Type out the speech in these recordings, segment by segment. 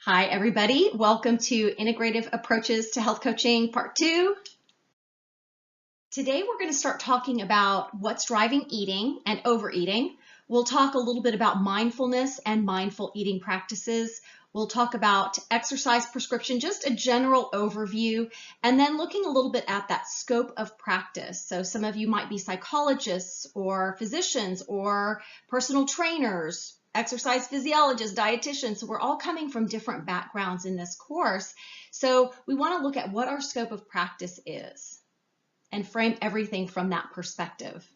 Hi, everybody. Welcome to Integrative Approaches to Health Coaching Part 2. Today, we're going to start talking about what's driving eating and overeating. We'll talk a little bit about mindfulness and mindful eating practices. We'll talk about exercise prescription, just a general overview, and then looking a little bit at that scope of practice. So some of you might be psychologists or physicians or personal trainers, exercise physiologists, dietitians. So we're all coming from different backgrounds in this course. So we want to look at what our scope of practice is and frame everything from that perspective.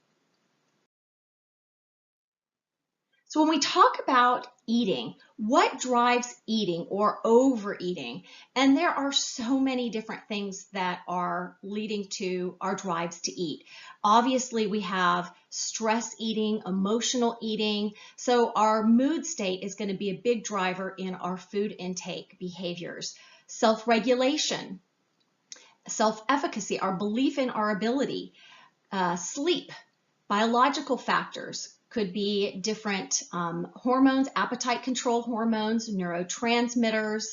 So when we talk about eating, what drives eating or overeating? And there are so many different things that are leading to our drives to eat. Obviously, we have stress eating, emotional eating. So our mood state is going to be a big driver in our food intake behaviors. Self-regulation, self-efficacy, our belief in our ability, sleep, biological factors, could be different hormones, appetite control hormones, neurotransmitters.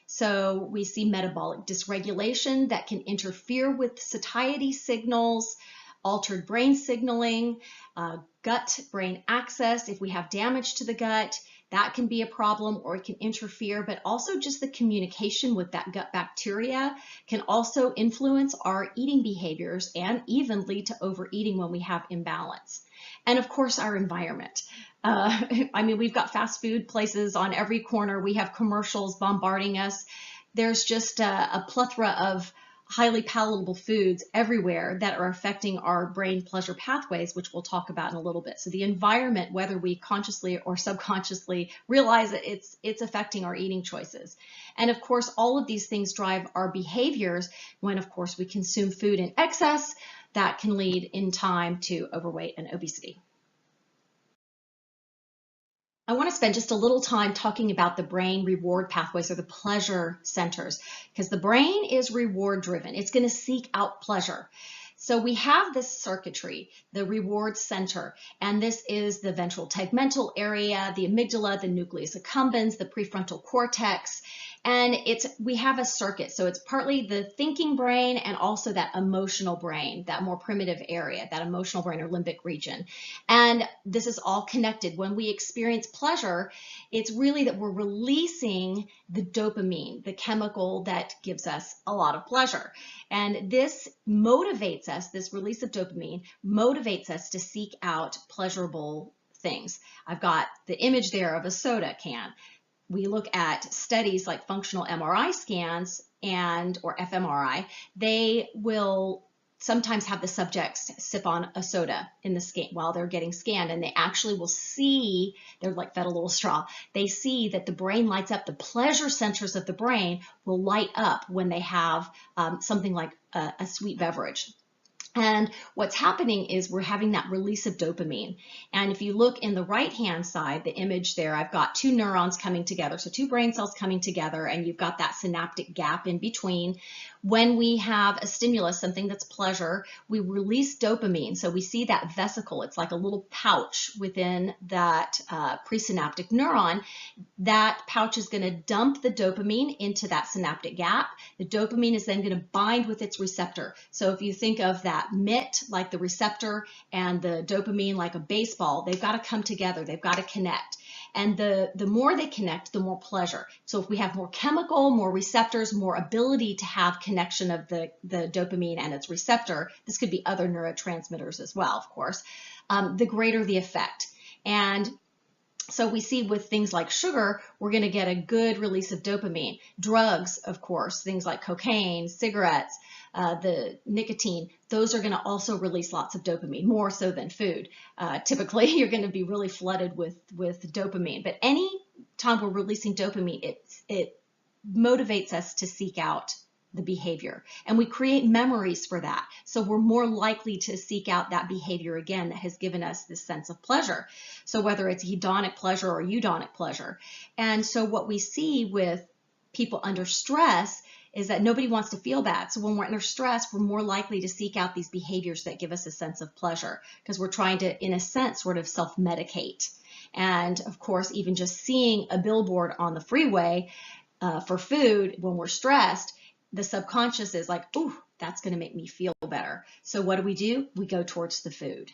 So we see metabolic dysregulation that can interfere with satiety signals, altered brain signaling, gut-brain axis. If we have damage to the gut, that can be a problem or it can interfere, but also just the communication with that gut bacteria can also influence our eating behaviors and even lead to overeating when we have imbalance. And of course, our environment. We've got fast food places on every corner. We have commercials bombarding us. There's just a plethora of highly palatable foods everywhere that are affecting our brain pleasure pathways, which we'll talk about in a little bit. So the environment, whether we consciously or subconsciously realize that it's affecting our eating choices. And of course, all of these things drive our behaviors when, of course, we consume food in excess. That can lead in time to overweight and obesity. I want to spend just a little time talking about the brain reward pathways or the pleasure centers, because the brain is reward driven. It's going to seek out pleasure. So we have this circuitry, the reward center, and this is the ventral tegmental area, the amygdala, the nucleus accumbens, the prefrontal cortex. And we have a circuit, so it's partly the thinking brain and also that emotional brain, that more primitive area, that emotional brain or limbic region. And this is all connected. When we experience pleasure, it's really that we're releasing the dopamine, the chemical that gives us a lot of pleasure. And this motivates us, this release of dopamine motivates us to seek out pleasurable things. I've got the image there of a soda can. We look at studies like functional MRI scans or fMRI, they will sometimes have the subjects sip on a soda in the scan while they're getting scanned, and they actually will see, they're like fed a little straw, they see that the brain lights up, the pleasure centers of the brain will light up when they have something like a sweet beverage. And what's happening is we're having that release of dopamine. And if you look in the right-hand side, the image there, I've got two neurons coming together, so two brain cells coming together, and you've got that synaptic gap in between. When we have a stimulus, something that's pleasure, we release dopamine. So we see that vesicle. It's like a little pouch within that presynaptic neuron. That pouch is going to dump the dopamine into that synaptic gap. The dopamine is then going to bind with its receptor. So if you think of that mitt like the receptor and the dopamine like a baseball, they've got to come together. They've got to connect. And the more they connect, the more pleasure. So if we have more chemical, more receptors, more ability to have connection of the dopamine and its receptor, this could be other neurotransmitters as well, of course, the greater the effect. And so we see with things like sugar, we're going to get a good release of dopamine. Drugs, of course, things like cocaine, cigarettes, the nicotine, those are going to also release lots of dopamine, more so than food. Typically, you're going to be really flooded with dopamine. But any time we're releasing dopamine, it motivates us to seek out the behavior. And we create memories for that. So we're more likely to seek out that behavior again that has given us this sense of pleasure. So whether it's hedonic pleasure or eudonic pleasure. And so what we see with people under stress is that nobody wants to feel bad. So when we're under stress, we're more likely to seek out these behaviors that give us a sense of pleasure because we're trying to, in a sense, sort of self-medicate. And of course, even just seeing a billboard on the freeway for food when we're stressed, the subconscious is like, ooh, that's going to make me feel better. So what do? We go towards the food.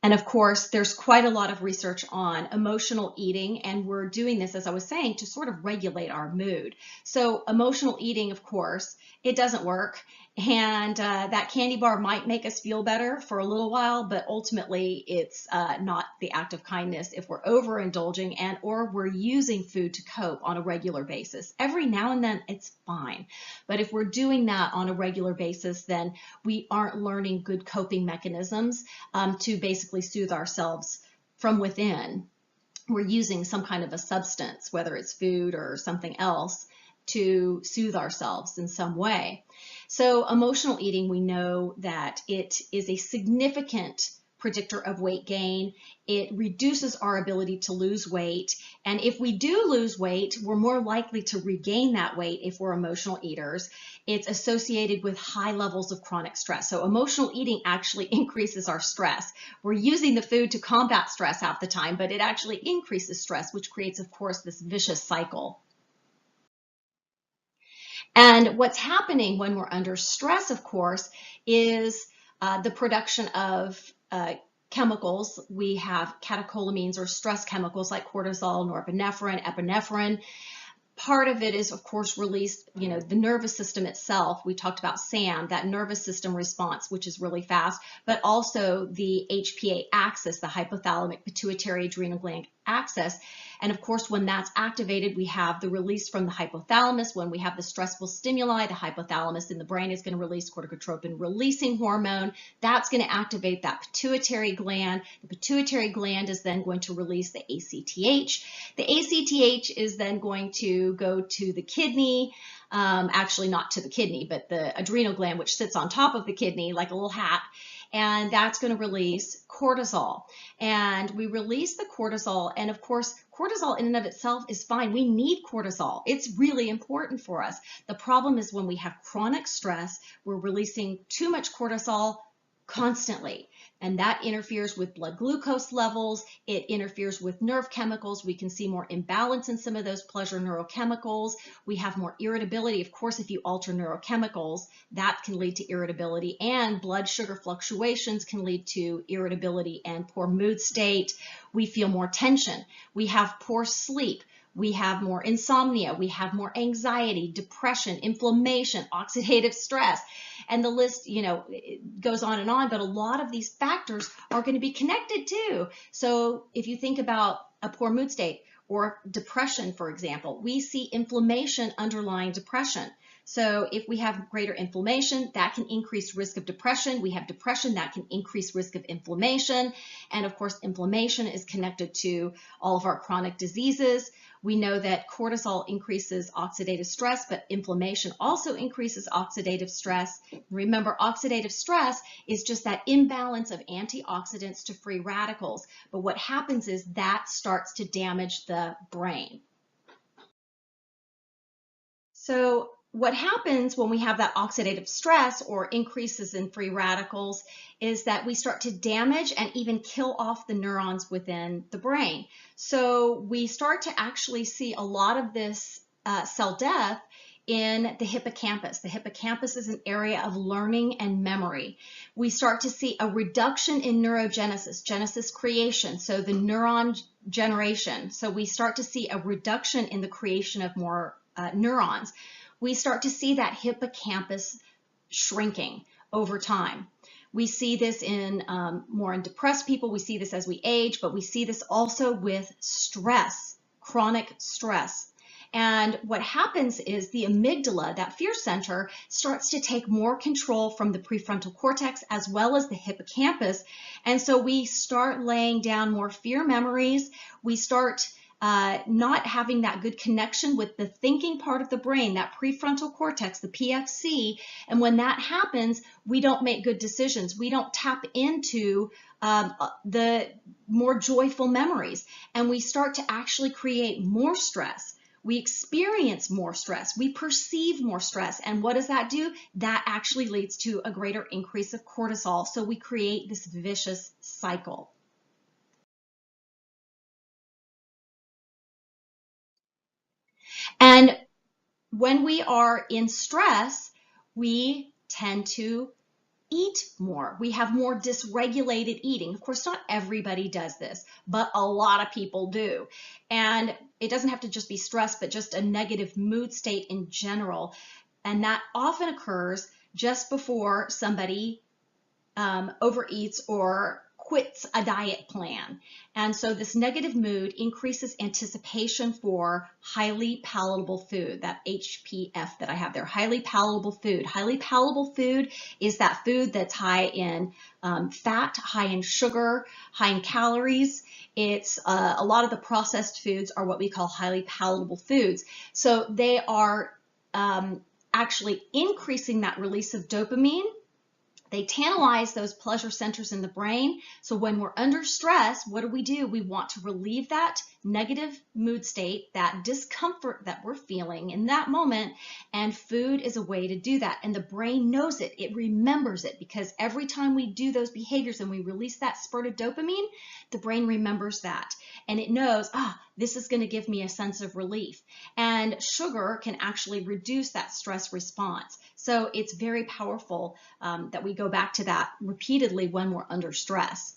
And of course, there's quite a lot of research on emotional eating, and we're doing this, as I was saying, to sort of regulate our mood. So emotional eating, of course, it doesn't work. And that candy bar might make us feel better for a little while, but ultimately it's not the act of kindness if we're overindulging and or we're using food to cope on a regular basis. Every now and then it's fine. But if we're doing that on a regular basis, then we aren't learning good coping mechanisms to basically soothe ourselves from within. We're using some kind of a substance, whether it's food or something else, to soothe ourselves in some way. So emotional eating, we know that it is a significant predictor of weight gain. It reduces our ability to lose weight. And if we do lose weight, we're more likely to regain that weight if we're emotional eaters. It's associated with high levels of chronic stress. So emotional eating actually increases our stress. We're using the food to combat stress half the time, but it actually increases stress, which creates, of course, this vicious cycle. And what's happening when we're under stress, of course, is the production of chemicals. We have catecholamines or stress chemicals like cortisol, norepinephrine, epinephrine. Part of it is, of course, released, the nervous system itself. We talked about SAM, that nervous system response, which is really fast, but also the HPA axis, the hypothalamic pituitary adrenal gland axis. And of course, when that's activated, we have the release from the hypothalamus. When we have the stressful stimuli, the hypothalamus in the brain is going to release corticotropin releasing hormone. That's going to activate that pituitary gland. The pituitary gland is then going to release the ACTH. The ACTH is then going to go to the kidney, actually not to the kidney, but the adrenal gland, which sits on top of the kidney like a little hat. And that's going to release cortisol. And we release the cortisol. And of course, cortisol in and of itself is fine. We need cortisol. It's really important for us. The problem is when we have chronic stress, we're releasing too much cortisol constantly. And that interferes with blood glucose levels. It interferes with nerve chemicals. We can see more imbalance in some of those pleasure neurochemicals. We have more irritability. Of course, if you alter neurochemicals, that can lead to irritability, and blood sugar fluctuations can lead to irritability and poor mood state. We feel more tension. We have poor sleep. We have more insomnia. We have more anxiety, depression, inflammation, oxidative stress. And the list, it goes on and on, but a lot of these factors are going to be connected too. So if you think about a poor mood state or depression, for example, we see inflammation underlying depression. So if we have greater inflammation, that can increase risk of depression. We have depression, that can increase risk of inflammation. And of course, inflammation is connected to all of our chronic diseases. We know that cortisol increases oxidative stress, but inflammation also increases oxidative stress. Remember, oxidative stress is just that imbalance of antioxidants to free radicals. But what happens is that starts to damage the brain. So what happens when we have that oxidative stress or increases in free radicals is that we start to damage and even kill off the neurons within the brain. So we start to actually see a lot of this cell death in the hippocampus. The hippocampus is an area of learning and memory. We start to see a reduction in neurogenesis, genesis creation, so the neuron generation. So we start to see a reduction in the creation of more neurons. We start to see that hippocampus shrinking over time. We see this in more in depressed people. We see this as we age, but we see this also with stress, chronic stress. And what happens is the amygdala, that fear center, starts to take more control from the prefrontal cortex as well as the hippocampus. And so we start laying down more fear memories. We start not having that good connection with the thinking part of the brain, that prefrontal cortex, the PFC. And when that happens, we don't make good decisions. We don't tap into the more joyful memories. And we start to actually create more stress. We experience more stress. We perceive more stress. And what does that do? That actually leads to a greater increase of cortisol. So we create this vicious cycle. And when we are in stress, we tend to eat more. We have more dysregulated eating. Of course, not everybody does this, but a lot of people do. And it doesn't have to just be stress, but just a negative mood state in general. And that often occurs just before somebody overeats or quits a diet plan. And so this negative mood increases anticipation for highly palatable food, that HPF that I have there, highly palatable food. Highly palatable food is that food that's high in fat, high in sugar, high in calories. It's a lot of the processed foods are what we call highly palatable foods. So they are actually increasing that release of dopamine. They tantalize those pleasure centers in the brain. So when we're under stress, what do? We want to relieve that negative mood state, that discomfort that we're feeling in that moment. And food is a way to do that. And the brain knows it. It remembers it, because every time we do those behaviors and we release that spurt of dopamine, the brain remembers that. And it knows, this is going to give me a sense of relief. And sugar can actually reduce that stress response. So it's very powerful that we go back to that repeatedly when we're under stress.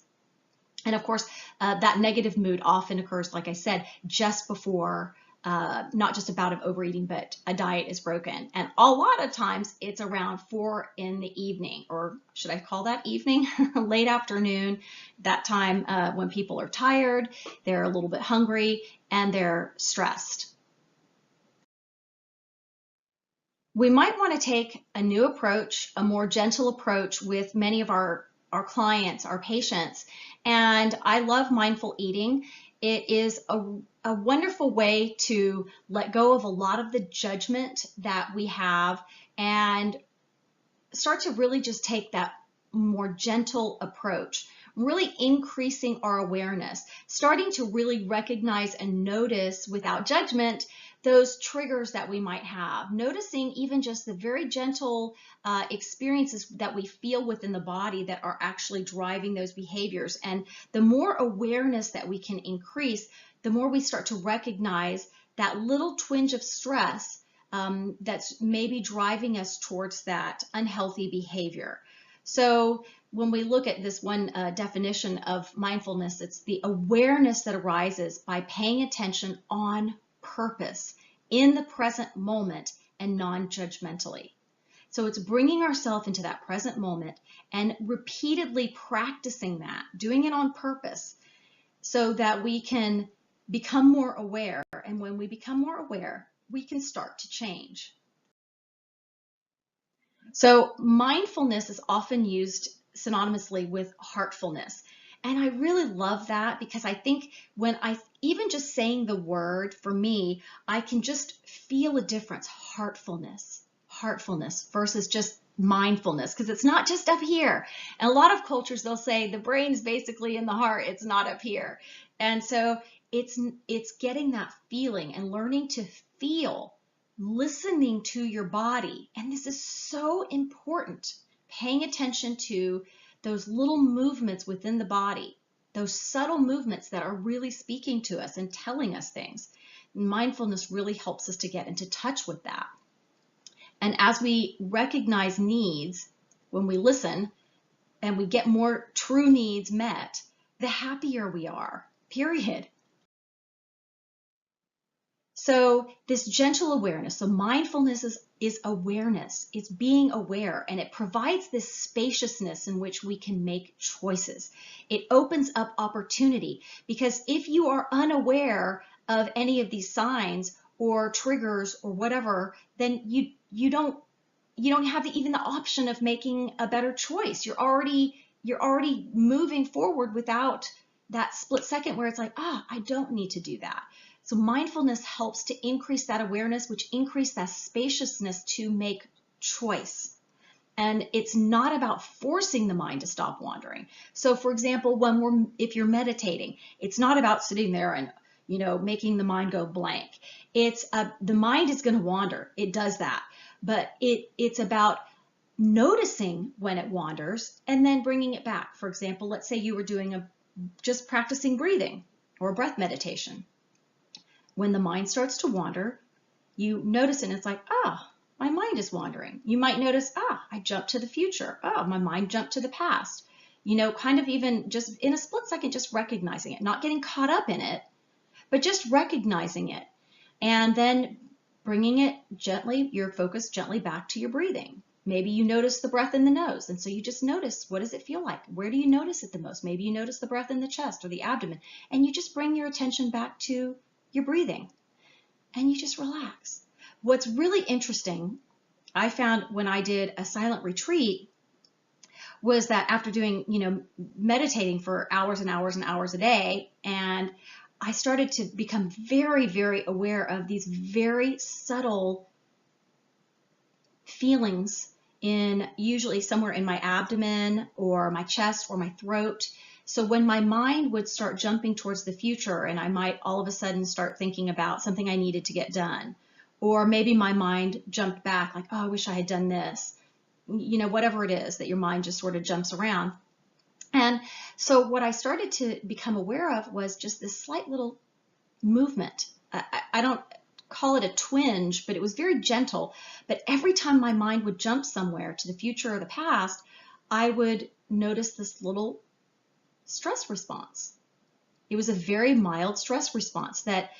And of course, that negative mood often occurs, like I said, just before not just a bout of overeating, but a diet is broken. And a lot of times it's around 4 in the evening, or should I call that evening? Late afternoon, that time when people are tired, they're a little bit hungry, and they're stressed. We might want to take a new approach, a more gentle approach with many of our clients, our patients. And I love mindful eating. It is a wonderful way to let go of a lot of the judgment that we have and start to really just take that more gentle approach, really increasing our awareness, starting to really recognize and notice without judgment those triggers that we might have, noticing even just the very gentle experiences that we feel within the body that are actually driving those behaviors. And the more awareness that we can increase, the more we start to recognize that little twinge of stress that's maybe driving us towards that unhealthy behavior. So when we look at this one definition of mindfulness, it's the awareness that arises by paying attention on purpose in the present moment and non-judgmentally. So it's bringing ourselves into that present moment and repeatedly practicing that, doing it on purpose, so that we can become more aware. And when we become more aware, we can start to change. So mindfulness is often used synonymously with heartfulness. And I really love that, because I think when even just saying the word, for me, I can just feel a difference. Heartfulness versus just mindfulness, because it's not just up here. And a lot of cultures, they'll say the brain's basically in the heart, it's not up here. And so it's getting that feeling and learning to feel, listening to your body. And this is so important, paying attention to those little movements within the body, those subtle movements that are really speaking to us and telling us things. Mindfulness really helps us to get into touch with that. And as we recognize needs, when we listen and we get more true needs met, the happier we are, period. So this gentle awareness, so mindfulness is awareness. It's being aware, and it provides this spaciousness in which we can make choices. It opens up opportunity, because if you are unaware of any of these signs or triggers or whatever, then you don't have even the option of making a better choice. You're already moving forward without that split second where it's like, I don't need to do that. So mindfulness helps to increase that awareness, which increases that spaciousness to make choice. And it's not about forcing the mind to stop wandering. So for example, if you're meditating, it's not about sitting there and making the mind go blank. It's the mind is going to wander. It does that. But it's about noticing when it wanders and then bringing it back. For example, let's say you were doing just practicing breathing or breath meditation. When the mind starts to wander, You notice it and it's like, ah, my mind is wandering. You might notice, ah, I jumped to the future. Oh, my mind jumped to the past. You know, kind of even just in a split second, just recognizing it, not getting caught up in it, but just recognizing it. And then bringing it gently, your focus gently back to your breathing. Maybe you notice the breath in the nose. And so you just notice, what does it feel like? Where do you notice it the most? Maybe you notice the breath in the chest or the abdomen. And you just bring your attention back to your breathing. And you just relax. What's really interesting, I found when I did a silent retreat, was that after doing, meditating for hours and hours and hours a day, and I started to become very, very aware of these very subtle feelings in usually somewhere in my abdomen or my chest or my throat. So when my mind would start jumping towards the future and I might all of a sudden start thinking about something I needed to get done, or maybe my mind jumped back like, oh, I wish I had done this, whatever it is that your mind just sort of jumps around. And so what I started to become aware of was just this slight little movement. I don't call it a twinge, but it was very gentle. But every time my mind would jump somewhere to the future or the past, I would notice this little stress response. It was a very mild stress response that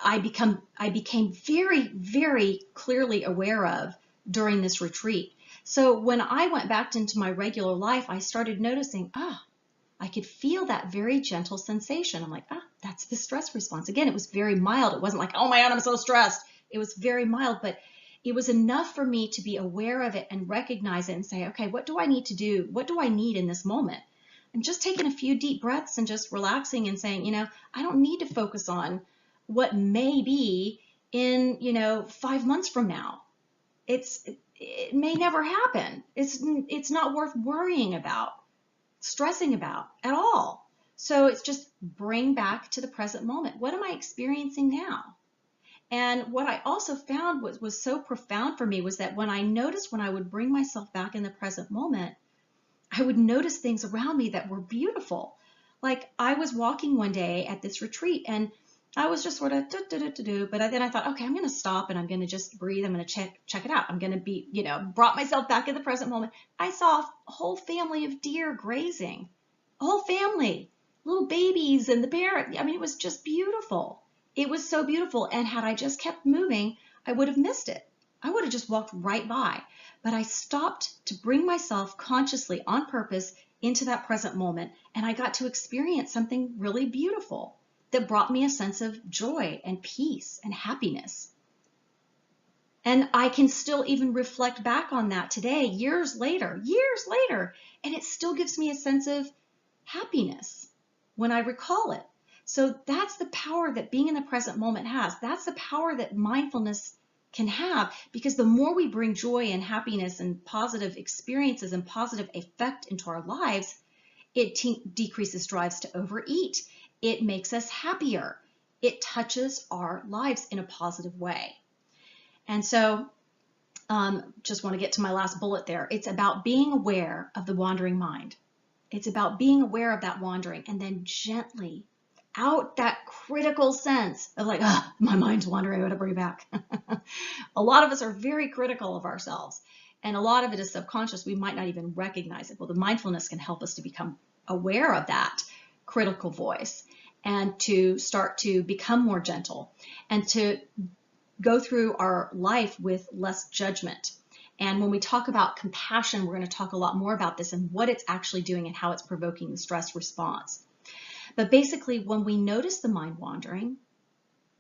I became very, very clearly aware of during this retreat. So when I went back into my regular life, I started noticing, I could feel that very gentle sensation. I'm like, that's the stress response. Again, it was very mild. It wasn't like, oh my God, I'm so stressed. It was very mild, but it was enough for me to be aware of it and recognize it and say, okay, what do I need to do? What do I need in this moment? And just taking a few deep breaths and just relaxing and saying, I don't need to focus on what may be in, 5 months from now. It may never happen. It's not worth worrying about, stressing about at all. So it's just bring back to the present moment. What am I experiencing now? And what I also found was so profound for me was that when I would bring myself back in the present moment, I would notice things around me that were beautiful. Like I was walking one day at this retreat and I was just sort of but then I thought, okay, I'm going to stop and I'm going to just breathe. I'm going to check it out. I'm going to be, brought myself back in the present moment. I saw a whole family of deer grazing, a whole family, little babies and the parent. I mean, it was just beautiful. It was so beautiful. And had I just kept moving, I would have missed it. I would have just walked right by. But I stopped to bring myself consciously on purpose into that present moment. And I got to experience something really beautiful that brought me a sense of joy and peace and happiness. And I can still even reflect back on that today, years later, and it still gives me a sense of happiness when I recall it. So that's the power that being in the present moment has. That's the power that mindfulness can have, because the more we bring joy and happiness and positive experiences and positive effect into our lives, it decreases drives to overeat. It makes us happier. It touches our lives in a positive way. And so just want to get to my last bullet there. It's about being aware of the wandering mind. It's about being aware of that wandering and then gently, out that critical sense of like, my mind's wandering, I gotta bring it back. A lot of us are very critical of ourselves, and a lot of it is subconscious. We might not even recognize it. Well, the mindfulness can help us to become aware of that critical voice and to start to become more gentle and to go through our life with less judgment. And when we talk about compassion, we're going to talk a lot more about this and what it's actually doing and how it's provoking the stress response. But basically, when we notice the mind wandering,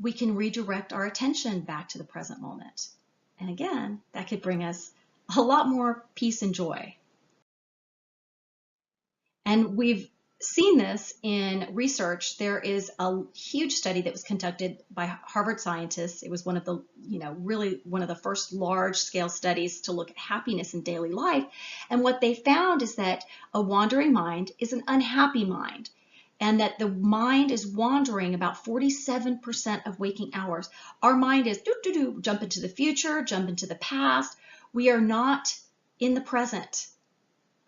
we can redirect our attention back to the present moment. And again, that could bring us a lot more peace and joy. And we've seen this in research. There is a huge study that was conducted by Harvard scientists. It was one of the, really one of the first large-scale studies to look at happiness in daily life. And what they found is that a wandering mind is an unhappy mind, and that the mind is wandering about 47% of waking hours. Our mind is jump into the future, jump into the past. We are not in the present.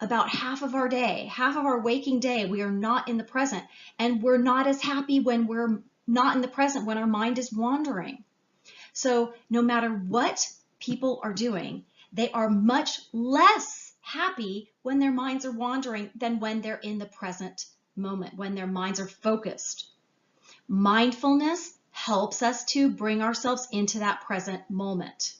About half of our day, half of our waking day, we are not in the present. And we're not as happy when we're not in the present, when our mind is wandering. So no matter what people are doing, they are much less happy when their minds are wandering than when they're in the present moment, when their minds are focused. Mindfulness helps us to bring ourselves into that present moment.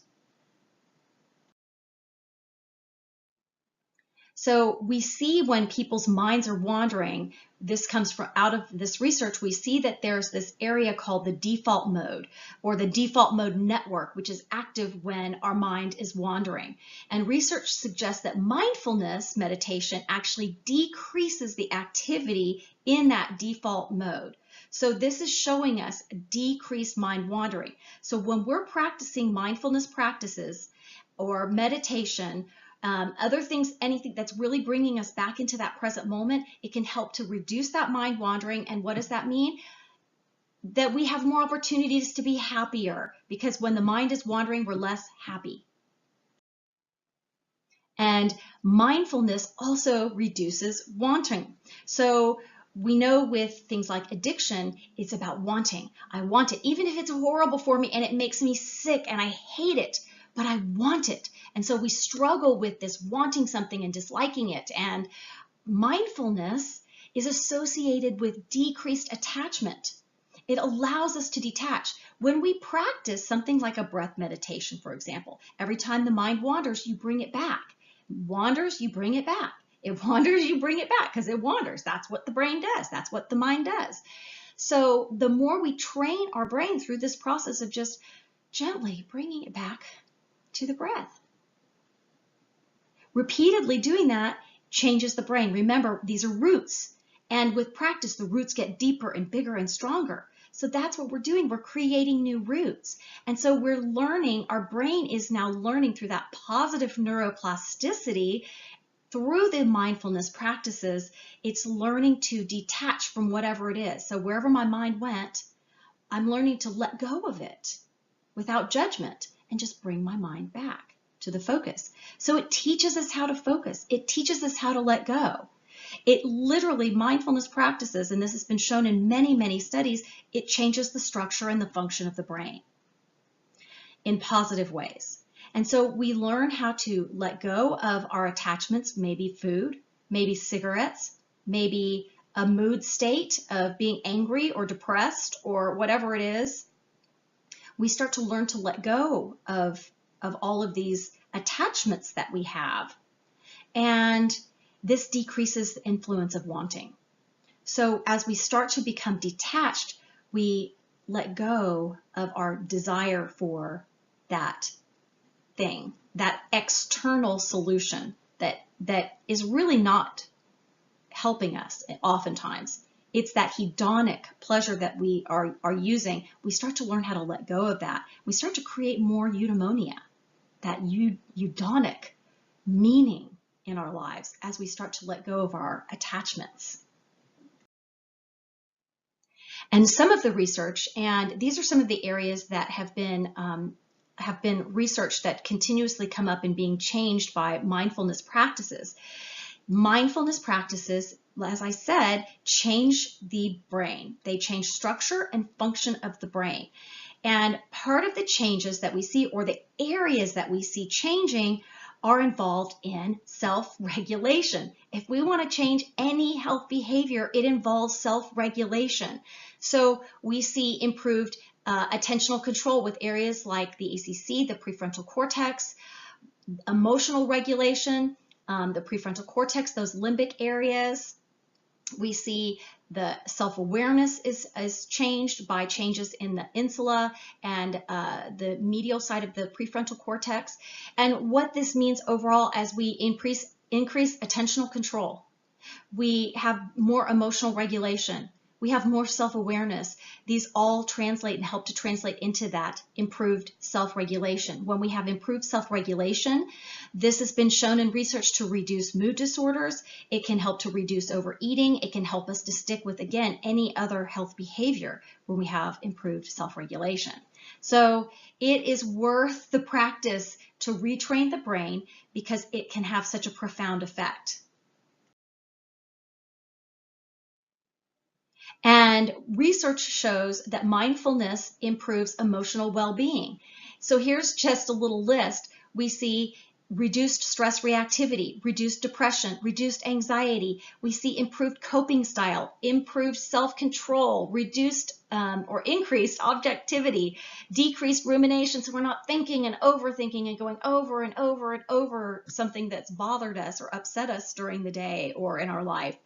So we see when people's minds are wandering, this comes from out of this research, we see that there's this area called the default mode or the default mode network, which is active when our mind is wandering. And research suggests that mindfulness meditation actually decreases the activity in that default mode. So this is showing us decreased mind wandering. So when we're practicing mindfulness practices or meditation, other things, anything that's really bringing us back into that present moment, it can help to reduce that mind wandering. And what does that mean? That we have more opportunities to be happier, because when the mind is wandering, we're less happy. And mindfulness also reduces wanting. So we know with things like addiction, it's about wanting. I want it, even if it's horrible for me and it makes me sick and I hate it, but I want it. And so we struggle with this wanting something and disliking it. And mindfulness is associated with decreased attachment. It allows us to detach. When we practice something like a breath meditation, for example, every time the mind wanders, you bring it back. Wanders, you bring it back. It wanders, you bring it back, because it wanders. That's what the brain does. That's what the mind does. So the more we train our brain through this process of just gently bringing it back to the breath, repeatedly doing that changes the brain. Remember, these are roots. And with practice, the roots get deeper and bigger and stronger. So that's what we're doing. We're creating new roots. And so we're learning, our brain is now learning through that positive neuroplasticity, through the mindfulness practices, it's learning to detach from whatever it is. So wherever my mind went, I'm learning to let go of it without judgment and just bring my mind back to the focus. So it teaches us how to focus. It teaches us how to let go. It literally, mindfulness practices, and this has been shown in many, many studies, it changes the structure and the function of the brain in positive ways. And so we learn how to let go of our attachments, maybe food, maybe cigarettes, maybe a mood state of being angry or depressed or whatever it is. We start to learn to let go of all of these attachments that we have. And this decreases the influence of wanting. So as we start to become detached, we let go of our desire for that thing, that external solution that is really not helping us oftentimes. It's that hedonic pleasure that we are using. We start to learn how to let go of that. We start to create more eudaimonia, that hedonic meaning in our lives as we start to let go of our attachments. And some of the research, and these are some of the areas that have been researched that continuously come up and being changed by mindfulness practices. Mindfulness practices, as I said, change the brain. They change structure and function of the brain. And part of the changes that we see, or the areas that we see changing, are involved in self-regulation. If we want to change any health behavior, it involves self-regulation. So we see improved attentional control with areas like the ACC, the prefrontal cortex, emotional regulation, the prefrontal cortex, those limbic areas. We see the self-awareness is changed by changes in the insula and the medial side of the prefrontal cortex. And what this means overall, as we increase attentional control, we have more emotional regulation, we have more self-awareness. These all translate and help to translate into that improved self-regulation. When we have improved self-regulation, this has been shown in research to reduce mood disorders. It can help to reduce overeating. It can help us to stick with, again, any other health behavior when we have improved self-regulation. So it is worth the practice to retrain the brain because it can have such a profound effect. And research shows that mindfulness improves emotional well-being. So here's just a little list. We see reduced stress reactivity, reduced depression, reduced anxiety. We see improved coping style, improved self-control, reduced or increased objectivity, decreased rumination. So we're not thinking and overthinking and going over and over and over something that's bothered us or upset us during the day or in our life.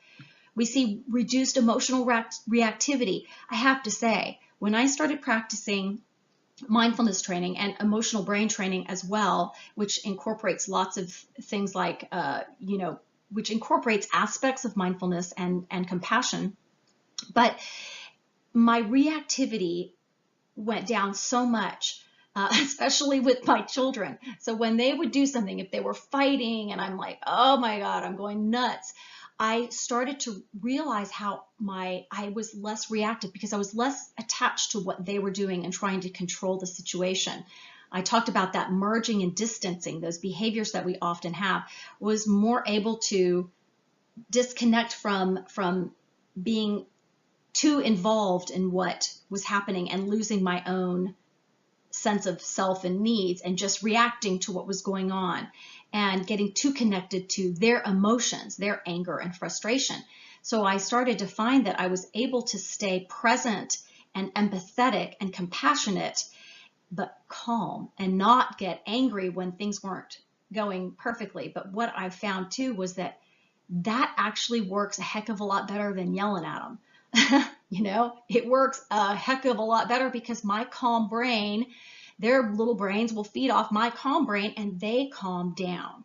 We see reduced emotional reactivity. I have to say, when I started practicing mindfulness training and emotional brain training as well, which incorporates lots of things like, which incorporates aspects of mindfulness and compassion, but my reactivity went down so much, especially with my children. So when they would do something, if they were fighting and I'm like, oh my God, I'm going nuts, I started to realize how I was less reactive because I was less attached to what they were doing and trying to control the situation. I talked about that merging and distancing, those behaviors that we often have, was more able to disconnect from being too involved in what was happening and losing my own sense of self and needs and just reacting to what was going on and getting too connected to their emotions, their anger and frustration. So I started to find that I was able to stay present and empathetic and compassionate, but calm, and not get angry when things weren't going perfectly. But what I found too was that actually works a heck of a lot better than yelling at them. It works a heck of a lot better because my calm brain, their little brains will feed off my calm brain and they calm down.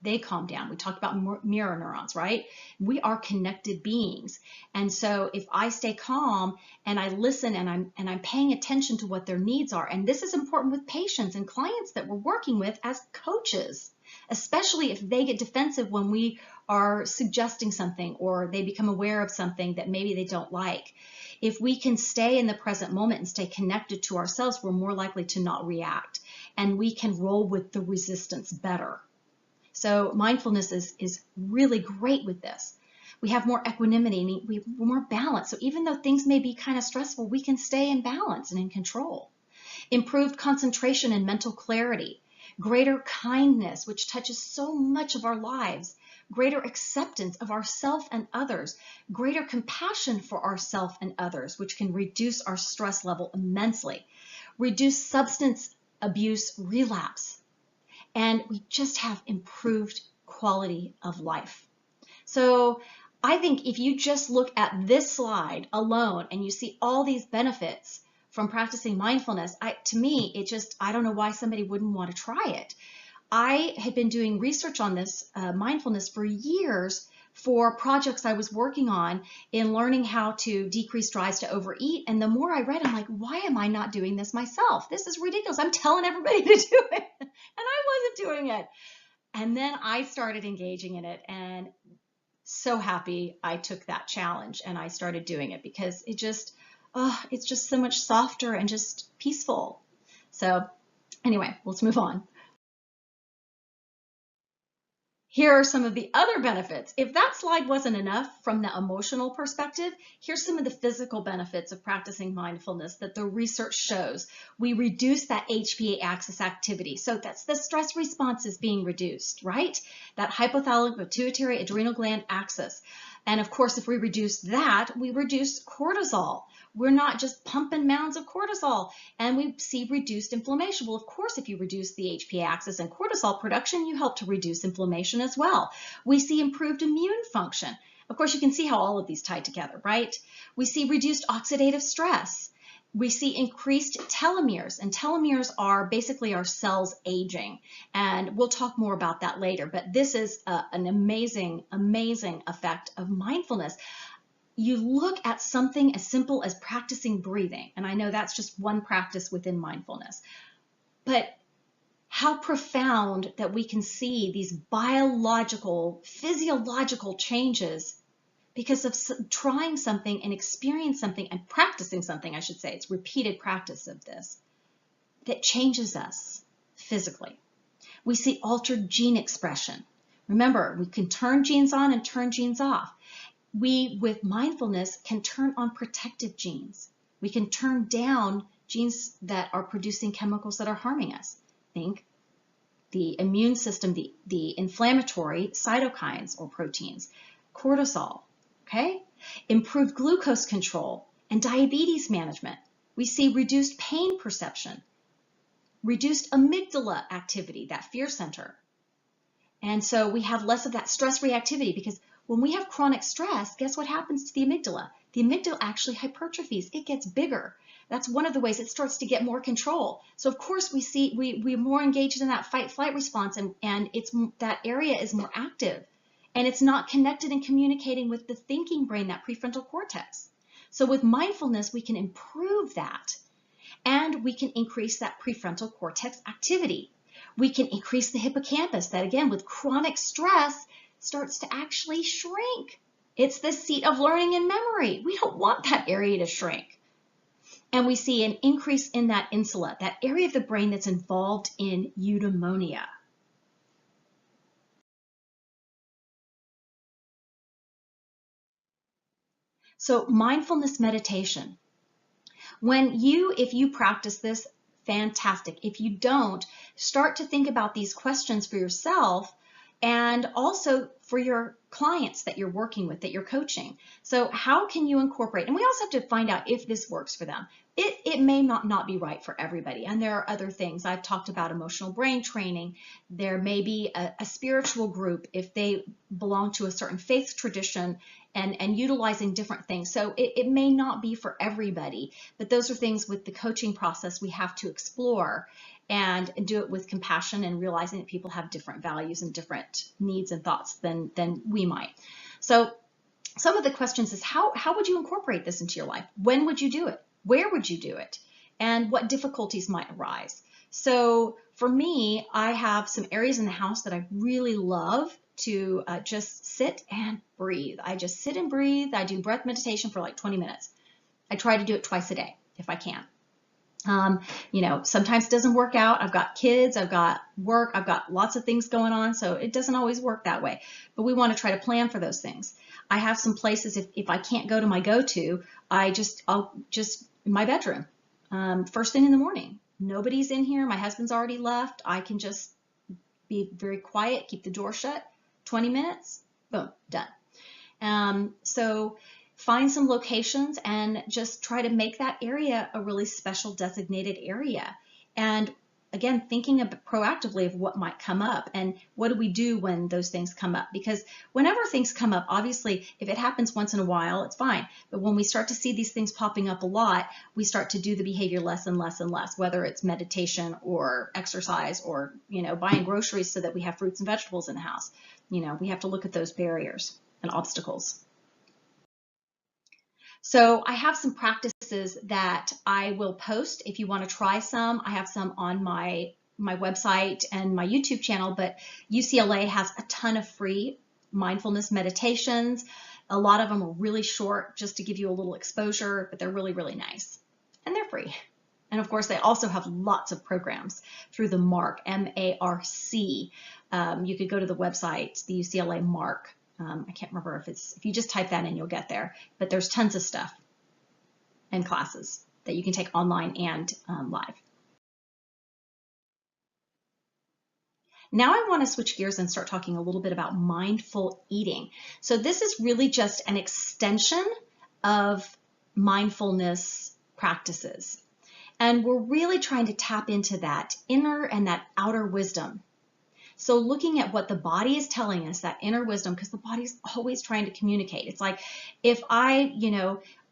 They calm down. We talked about mirror neurons, right? We are connected beings. And so if I stay calm and I listen and I'm paying attention to what their needs are, and this is important with patients and clients that we're working with as coaches, especially if they get defensive when we are suggesting something or they become aware of something that maybe they don't like. If we can stay in the present moment and stay connected to ourselves, we're more likely to not react, and we can roll with the resistance better. So mindfulness is really great with this. We have more equanimity, we have more balance. So even though things may be kind of stressful, we can stay in balance and in control. Improved concentration and mental clarity. Greater kindness, which touches so much of our lives. Greater acceptance of ourselves and others. Greater compassion for ourselves and others, which can reduce our stress level immensely. Reduce substance abuse relapse. And we just have improved quality of life. So I think if you just look at this slide alone and you see all these benefits from practicing mindfulness, to me, I don't know why somebody wouldn't want to try it. I had been doing research on this mindfulness for years for projects I was working on in learning how to decrease drives to overeat. And the more I read, I'm like, why am I not doing this myself? This is ridiculous. I'm telling everybody to do it. And I wasn't doing it. And then I started engaging in it, and so happy I took that challenge and I started doing it because it's just so much softer and just peaceful. So anyway, let's move on. Here are some of the other benefits. If that slide wasn't enough from the emotional perspective, here's some of the physical benefits of practicing mindfulness that the research shows. We reduce that HPA axis activity. So that's the stress response is being reduced, right? That hypothalamic pituitary adrenal gland axis. And of course, if we reduce that, we reduce cortisol. We're not just pumping mounds of cortisol, and we see reduced inflammation. Well, of course, if you reduce the HPA axis and cortisol production, you help to reduce inflammation as well. We see improved immune function. Of course, you can see how all of these tie together, right? We see reduced oxidative stress. We see increased telomeres, and telomeres are basically our cells aging, and we'll talk more about that later, but this is an amazing, amazing effect of mindfulness. You look at something as simple as practicing breathing, and I know that's just one practice within mindfulness, but how profound that we can see these biological, physiological changes because of trying something and experiencing something and practicing something, I should say. It's repeated practice of this that changes us physically. We see altered gene expression. Remember, we can turn genes on and turn genes off. we, with mindfulness, can turn on protective genes. We can turn down genes that are producing chemicals that are harming us. Think the immune system, the inflammatory cytokines or proteins, cortisol, okay? Improved glucose control and diabetes management. We see reduced pain perception, reduced amygdala activity, that fear center. And so we have less of that stress reactivity, because when we have chronic stress, guess what happens to the amygdala? The amygdala actually hypertrophies. It gets bigger. That's one of the ways it starts to get more control. So of course we're more engaged in that fight-flight response, and that area is more active. And it's not connected and communicating with the thinking brain, that prefrontal cortex. So with mindfulness, we can improve that, and we can increase that prefrontal cortex activity. We can increase the hippocampus, that again, with chronic stress, starts to actually shrink. It's the seat of learning and memory. We don't want that area to shrink. And we see an increase in that insula, that area of the brain that's involved in eudaimonia. So mindfulness meditation. If you practice this, fantastic. If you don't, start to think about these questions for yourself, and also for your clients that you're working with, that you're coaching. So how can you incorporate? And we also have to find out if this works for them. It may not be right for everybody. And there are other things. I've talked about emotional brain training. There may be a spiritual group if they belong to a certain faith tradition, and utilizing different things. So it may not be for everybody, but those are things with the coaching process we have to explore and do it with compassion, and realizing that people have different values and different needs and thoughts than we might. So some of the questions is, how would you incorporate this into your life? When would you do it? Where would you do it? And what difficulties might arise? So for me, I have some areas in the house that I really love to just sit and breathe. I just sit and breathe. I do breath meditation for like 20 minutes. I try to do it twice a day if I can. Sometimes it doesn't work out. I've got kids, I've got work, I've got lots of things going on, so it doesn't always work that way. But we want to try to plan for those things. I have some places, if I can't go to my go-to, I'll just in my bedroom, first thing in the morning. Nobody's in here. My husband's already left. I can just be very quiet, keep the door shut, 20 minutes, boom, done. So find some locations and just try to make that area a really special designated area. And again, thinking proactively of what might come up and what do we do when those things come up. Because whenever things come up, obviously, if it happens once in a while, it's fine. But when we start to see these things popping up a lot, we start to do the behavior less and less and less, whether it's meditation or exercise or, buying groceries so that we have fruits and vegetables in the house. We have to look at those barriers and obstacles. So I have some practices that I will post if you want to try some. I have some on my website and my YouTube channel, but UCLA has a ton of free mindfulness meditations. A lot of them are really short, just to give you a little exposure, but they're really, really nice. And they're free. And of course, they also have lots of programs through the MARC, M-A-R-C. You could go to the website, the UCLA MARC. I can't remember if you just type that in, you'll get there. But there's tons of stuff and classes that you can take online and live. Now I want to switch gears and start talking a little bit about mindful eating. So this is really just an extension of mindfulness practices. And we're really trying to tap into that inner and that outer wisdom. So looking at what the body is telling us, that inner wisdom, because the body's always trying to communicate. It's like if I,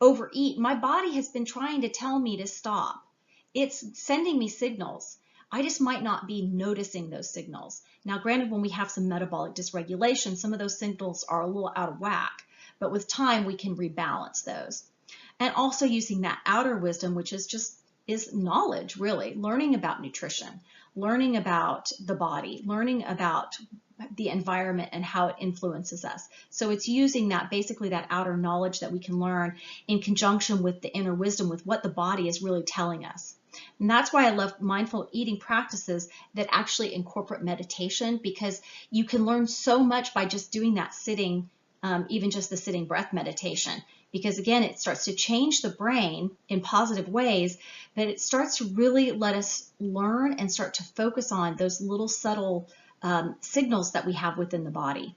overeat, my body has been trying to tell me to stop. It's sending me signals. I just might not be noticing those signals. Now, granted, when we have some metabolic dysregulation, some of those signals are a little out of whack, but with time, we can rebalance those. And also using that outer wisdom, which is knowledge, really, learning about nutrition, learning about the body, learning about the environment and how it influences us. So it's using that, basically that outer knowledge that we can learn in conjunction with the inner wisdom, with what the body is really telling us. And that's why I love mindful eating practices that actually incorporate meditation, because you can learn so much by just doing that sitting even just the sitting breath meditation. Because again, it starts to change the brain in positive ways, but it starts to really let us learn and start to focus on those little subtle signals that we have within the body.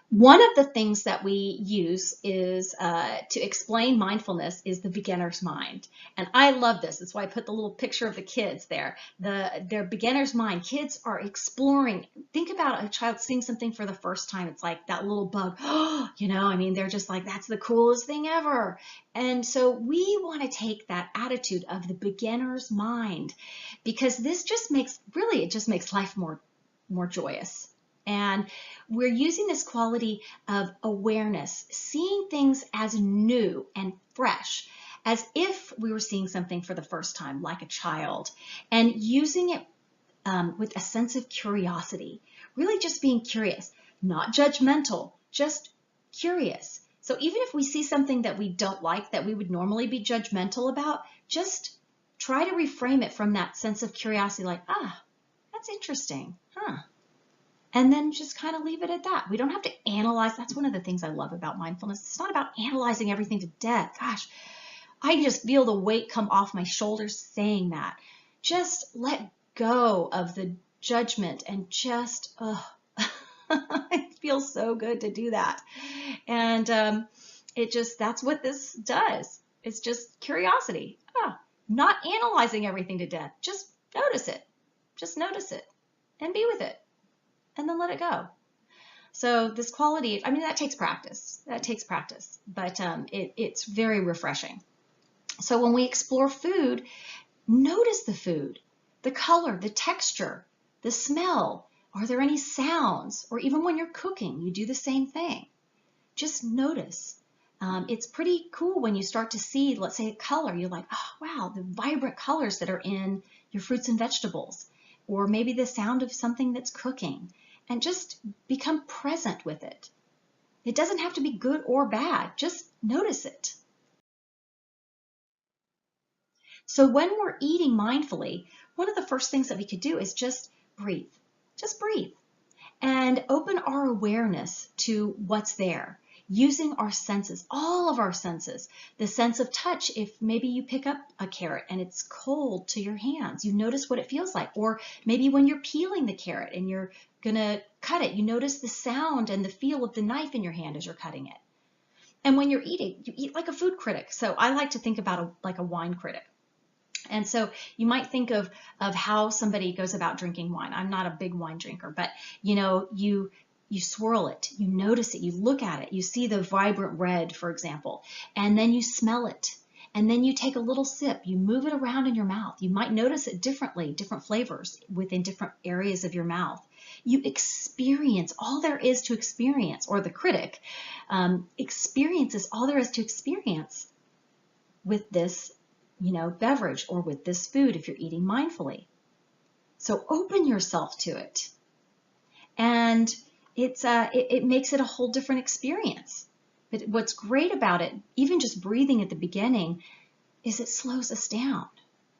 One of the things that we use is to explain mindfulness is the beginner's mind. And I love this. That's why I put the little picture of the kids there. Their beginner's mind. Kids are exploring. Think about a child seeing something for the first time. It's like that little bug. You know, I mean, they're just like, that's the coolest thing ever. And so we want to take that attitude of the beginner's mind, because this just makes, really, it just makes life more joyous. And we're using this quality of awareness, seeing things as new and fresh, as if we were seeing something for the first time, like a child, and using it with a sense of curiosity, really just being curious, not judgmental, just curious. So even if we see something that we don't like, that we would normally be judgmental about, just try to reframe it from that sense of curiosity, like, that's interesting, huh? And then just kind of leave it at that. We don't have to analyze. That's one of the things I love about mindfulness. It's not about analyzing everything to death. Gosh, I just feel the weight come off my shoulders saying that. Just let go of the judgment and just, it feels so good to do that. And that's what this does. It's just curiosity. Not analyzing everything to death. Just notice it. Just notice it and be with it. And then let it go. So this quality, I mean, that takes practice. But it's very refreshing. So when we explore food, notice the food, the color, the texture, the smell. Are there any sounds? Or even when you're cooking, you do the same thing. Just notice. It's pretty cool when you start to see, let's say, a color. You're like, oh, wow, the vibrant colors that are in your fruits and vegetables. Or maybe the sound of something that's cooking. And just become present with it. It doesn't have to be good or bad. Just notice it. So when we're eating mindfully, one of the first things that we could do is just breathe. Just breathe. And open our awareness to what's there. Using our senses, all of our senses. The sense of touch, if maybe you pick up a carrot and it's cold to your hands, you notice what it feels like. Or maybe when you're peeling the carrot and you're gonna cut it, you notice the sound and the feel of the knife in your hand as you're cutting it. And when you're eating, you eat like a food critic. So I like to think about like a wine critic. And so you might think of how somebody goes about drinking wine. I'm not a big wine drinker, but you swirl it, you notice it, you look at it, you see the vibrant red, for example, and then you smell it. And then you take a little sip, you move it around in your mouth. You might notice it differently, different flavors within different areas of your mouth. You experience all there is to experience, or the critic experiences all there is to experience with this, beverage or with this food if you're eating mindfully. So open yourself to it. And it makes it a whole different experience. But what's great about it, even just breathing at the beginning, is it slows us down.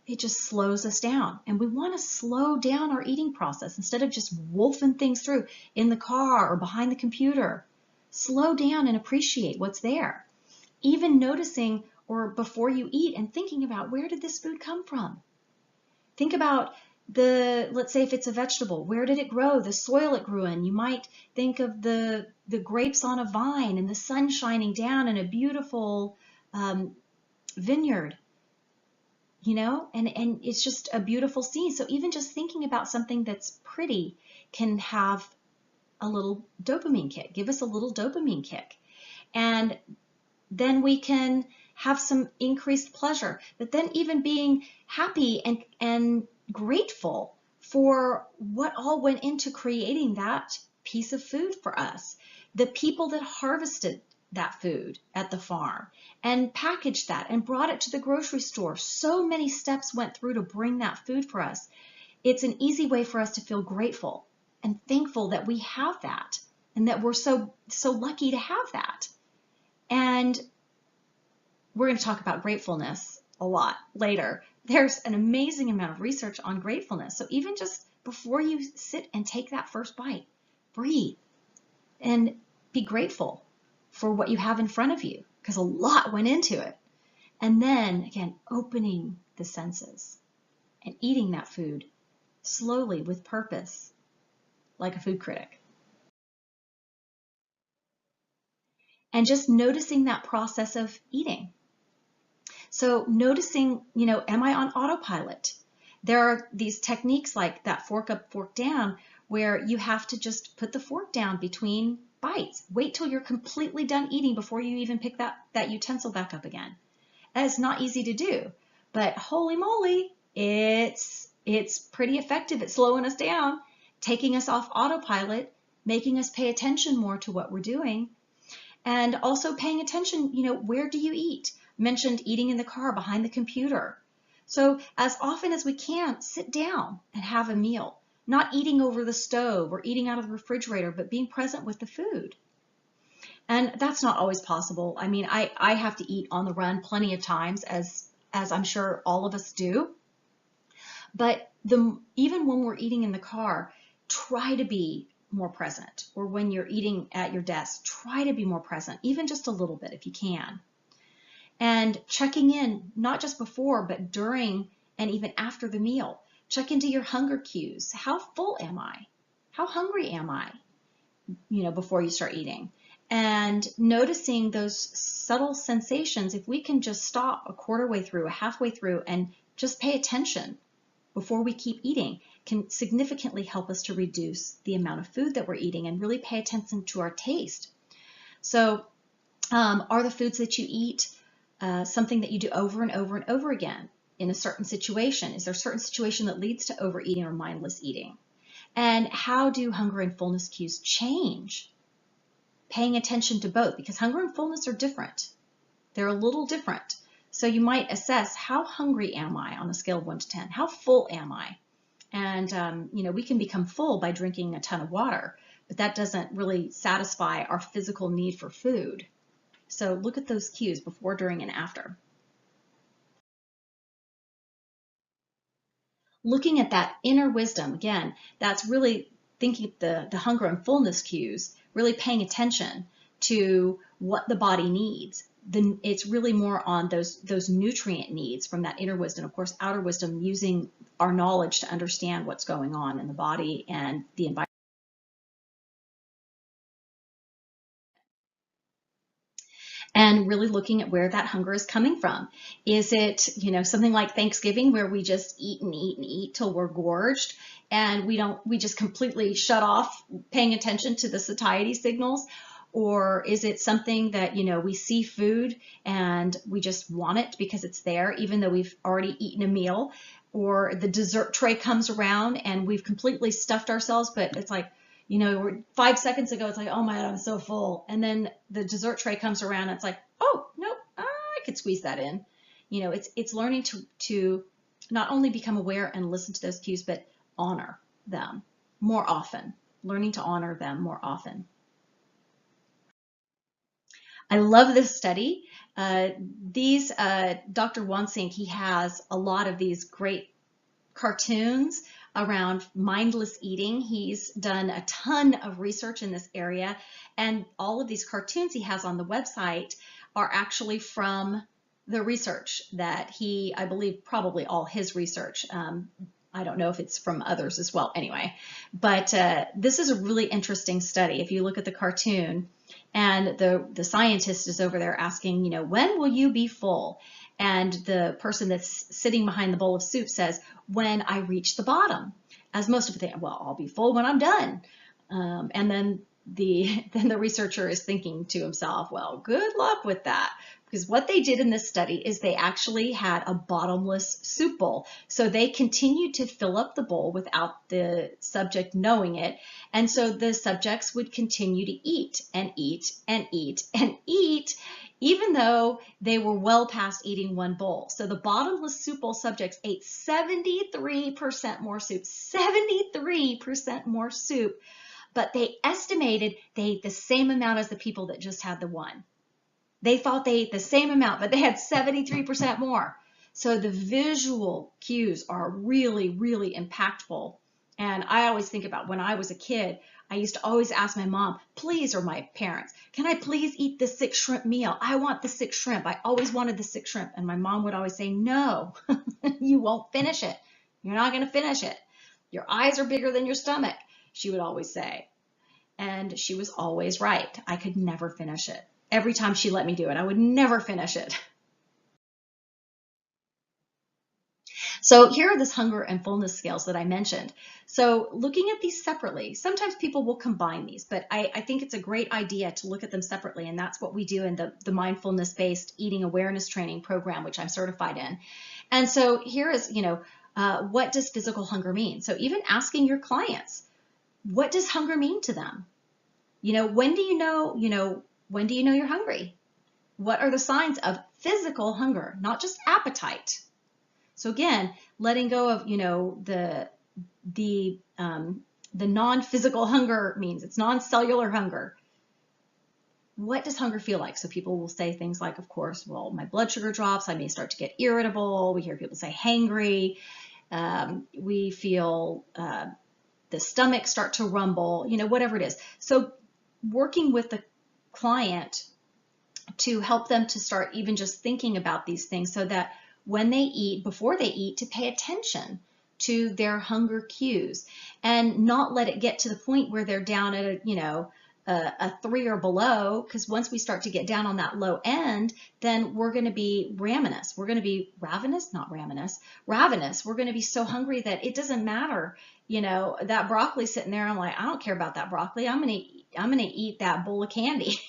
It just slows us down. And we want to slow down our eating process instead of just wolfing things through in the car or behind the computer. Slow down and appreciate what's there. Even noticing or before you eat and thinking about, where did this food come from? Think about let's say if it's a vegetable, where did it grow? The soil it grew in. You might think of the grapes on a vine and the sun shining down in a beautiful vineyard, and it's just a beautiful scene. So even just thinking about something that's pretty can have a little dopamine kick, give us a little dopamine kick. And then we can have some increased pleasure, but then even being happy and grateful for what all went into creating that piece of food for us. The people that harvested that food at the farm and packaged that and brought it to the grocery store. So many steps went through to bring that food for us. It's an easy way for us to feel grateful and thankful that we have that and that we're so lucky to have that. And we're going to talk about gratefulness a lot later. There's an amazing amount of research on gratefulness. So even just before you sit and take that first bite, breathe. and be grateful for what you have in front of you, because a lot went into it. And then again, opening the senses and eating that food slowly with purpose, like a food critic. And just noticing that process of eating. So noticing, am I on autopilot? There are these techniques like that fork up, fork down, where you have to just put the fork down between bites. Wait till you're completely done eating before you even pick that utensil back up again. It's not easy to do, but holy moly, it's pretty effective at slowing us down, taking us off autopilot, making us pay attention more to what we're doing, and also paying attention, where do you eat? Mentioned eating in the car, behind the computer. So as often as we can, sit down and have a meal, not eating over the stove or eating out of the refrigerator, but being present with the food. And that's not always possible. I mean, I have to eat on the run plenty of times, as I'm sure all of us do. But even when we're eating in the car, try to be more present. Or when you're eating at your desk, try to be more present, even just a little bit if you can. And checking in, not just before, but during and even after the meal. Check into your hunger cues. How full am I? How hungry am I? Before you start eating. And noticing those subtle sensations, if we can just stop a quarter way through, a halfway through, and just pay attention before we keep eating, can significantly help us to reduce the amount of food that we're eating and really pay attention to our taste. So are the foods that you eat something that you do over and over and over again in a certain situation? Is there a certain situation that leads to overeating or mindless eating? And how do hunger and fullness cues change? Paying attention to both, because hunger and fullness are different. They're a little different. So you might assess, how hungry am I on a scale of 1 to 10? How full am I? And, we can become full by drinking a ton of water, but that doesn't really satisfy our physical need for food. So look at those cues before, during, and after. Looking at that inner wisdom, again, that's really thinking the hunger and fullness cues, really paying attention to what the body needs. Then it's really more on those nutrient needs from that inner wisdom. Of course, outer wisdom, using our knowledge to understand what's going on in the body and the environment. And really looking at where that hunger is coming from. Is it, something like Thanksgiving, where we just eat and eat and eat till we're gorged, and we just completely shut off paying attention to the satiety signals? Or is it something that, we see food and we just want it because it's there, even though we've already eaten a meal? Or the dessert tray comes around and we've completely stuffed ourselves, but it's like, 5 seconds ago, it's like, oh my God, I'm so full. And then the dessert tray comes around and it's like, oh, nope, I could squeeze that in. It's learning to not only become aware and listen to those cues, but honor them more often, learning to honor them more often. I love this study. Dr. Wansink, he has a lot of these great cartoons around mindless eating. He's done a ton of research in this area, and all of these cartoons he has on the website are actually from the research that I believe probably all his research. I don't know if it's from others as well anyway, but this is a really interesting study. If you look at the cartoon, and the scientist is over there asking, when will you be full? And the person that's sitting behind the bowl of soup says, when I reach the bottom. As most of the think, well, I'll be full when I'm done. And then the researcher is thinking to himself, well, good luck with that. Because what they did in this study is they actually had a bottomless soup bowl. So they continued to fill up the bowl without the subject knowing it. And so the subjects would continue to eat and eat and eat and eat, even though they were well past eating one bowl. So the bottomless soup bowl subjects ate 73% more soup, 73% more soup, but they estimated they ate the same amount as the people that just had the one. They thought they ate the same amount, but they had 73% more. So the visual cues are really, really impactful. And I always think about when I was a kid, I used to always ask my mom, please, or my parents, can I please eat the 6 shrimp meal? I want the 6 shrimp. I always wanted the 6 shrimp. And my mom would always say, no, you won't finish it. You're not going to finish it. Your eyes are bigger than your stomach, she would always say. And she was always right. I could never finish it. Every time she let me do it, I would never finish it. So here are those hunger and fullness scales that I mentioned. So looking at these separately, sometimes people will combine these, but I think it's a great idea to look at them separately, and that's what we do in the mindfulness-based eating awareness training program, which I'm certified in. And so here is, what does physical hunger mean? So even asking your clients, what does hunger mean to them? When do you know, when do you know you're hungry? What are the signs of physical hunger, not just appetite? So again, letting go of, the non-physical hunger means it's non-cellular hunger. What does hunger feel like? So people will say things like, of course, well, my blood sugar drops, I may start to get irritable. We hear people say hangry. We feel the stomach start to rumble, whatever it is. So working with the client to help them to start even just thinking about these things so that when they eat, before they eat, to pay attention to their hunger cues and not let it get to the point where they're down at a 3 or below, because once we start to get down on that low end, then we're going to be ravenous. We're going to be ravenous, not ravenous, ravenous. We're going to be so hungry that it doesn't matter, that broccoli sitting there. I'm like, I don't care about that broccoli. I'm going to eat that bowl of candy,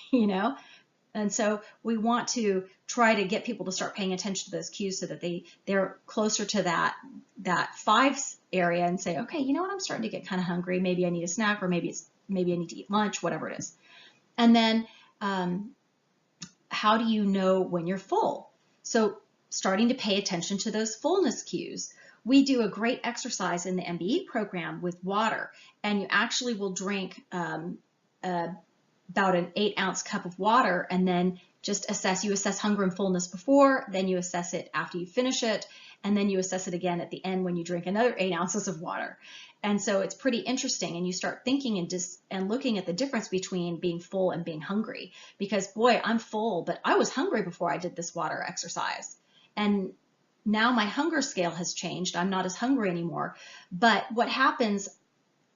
And so we want to try to get people to start paying attention to those cues so that they're closer to that 5 area and say, okay, you know what, I'm starting to get kind of hungry. Maybe I need a snack, or maybe I need to eat lunch, whatever it is. And then how do you know when you're full? So starting to pay attention to those fullness cues. We do a great exercise in the MBE program with water, and you actually will drink about an 8-ounce cup of water, and then just you assess hunger and fullness before, then you assess it after you finish it, and then you assess it again at the end when you drink another 8 ounces of water. And so it's pretty interesting, and you start thinking and looking at the difference between being full and being hungry, because boy, I'm full, but I was hungry before I did this water exercise. And now my hunger scale has changed. I'm not as hungry anymore. But what happens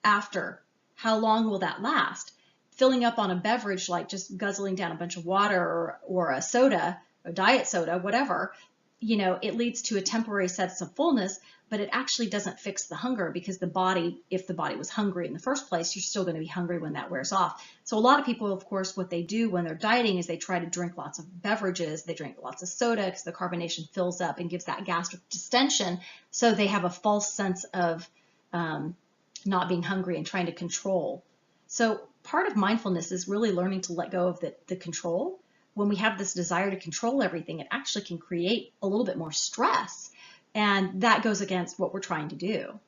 after? How long will that last? Filling up on a beverage, like just guzzling down a bunch of water or a soda, or diet soda, whatever, it leads to a temporary sense of fullness, but it actually doesn't fix the hunger, because the body, if the body was hungry in the first place, you're still going to be hungry when that wears off. So a lot of people, of course, what they do when they're dieting is they try to drink lots of beverages, they drink lots of soda because the carbonation fills up and gives that gastric distension, so they have a false sense of not being hungry and trying to control. So part of mindfulness is really learning to let go of the control. When we have this desire to control everything, it actually can create a little bit more stress, and that goes against what we're trying to do.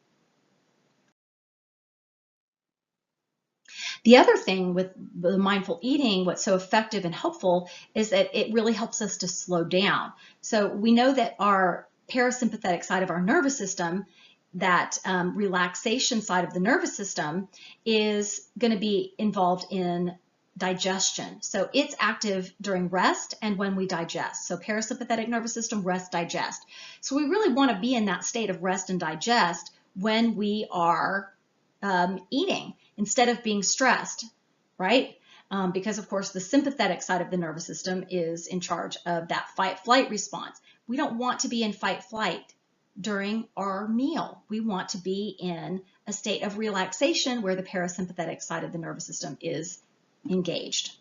The other thing with the mindful eating, what's so effective and helpful, is that it really helps us to slow down. So we know that our parasympathetic side of our nervous system, that relaxation side of the nervous system, is going to be involved in digestion. So it's active during rest and when we digest. So parasympathetic nervous system, rest, digest. So we really want to be in that state of rest and digest when we are eating, instead of being stressed, right? Because of course the sympathetic side of the nervous system is in charge of that fight-flight response. We don't want to be in fight-flight during our meal. We want to be in a state of relaxation where the parasympathetic side of the nervous system is engaged.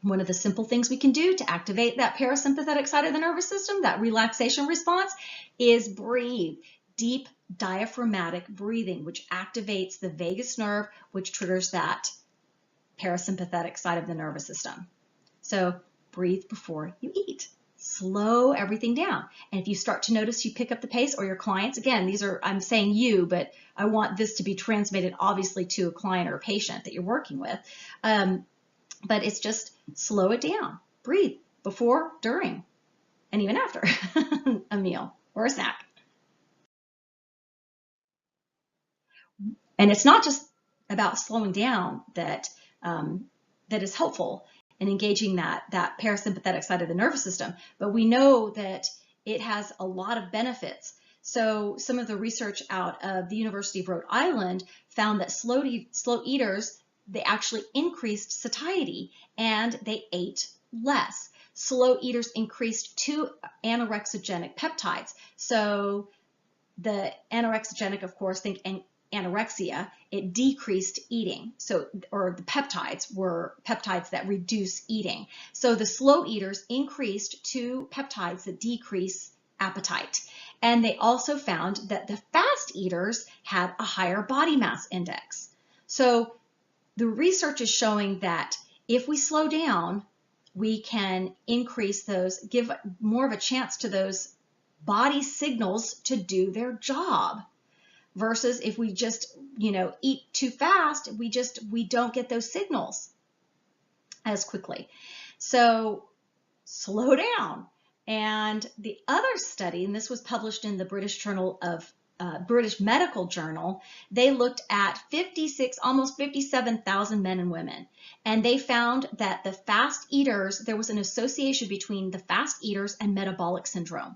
One of the simple things we can do to activate that parasympathetic side of the nervous system, that relaxation response, is breathe. Deep diaphragmatic breathing, which activates the vagus nerve, which triggers that parasympathetic side of the nervous system. So breathe before you eat. Slow everything down. And if you start to notice you pick up the pace, or your clients, again, I'm saying you, but I want this to be transmitted obviously to a client or a patient that you're working with. But it's just slow it down. Breathe before, during, and even after a meal or a snack. And it's not just about slowing down that that is helpful in engaging that parasympathetic side of the nervous system. But we know that it has a lot of benefits. So some of the research out of the University of Rhode Island found that slow eaters, they actually increased satiety and they ate less. Slow eaters increased 2 anorexigenic peptides. So the anorexigenic, of course, think anorexia, it decreased eating. So, or the peptides were peptides that reduce eating. So the slow eaters increased 2 peptides that decrease appetite. And they also found that the fast eaters had a higher body mass index. So the research is showing that if we slow down, we can increase those, give more of a chance to those body signals to do their job, versus if we just, eat too fast, we don't get those signals as quickly. So slow down. And the other study, and this was published in the British Medical Journal, they looked at almost 57,000 men and women. And they found that the fast eaters, there was an association between the fast eaters and metabolic syndrome.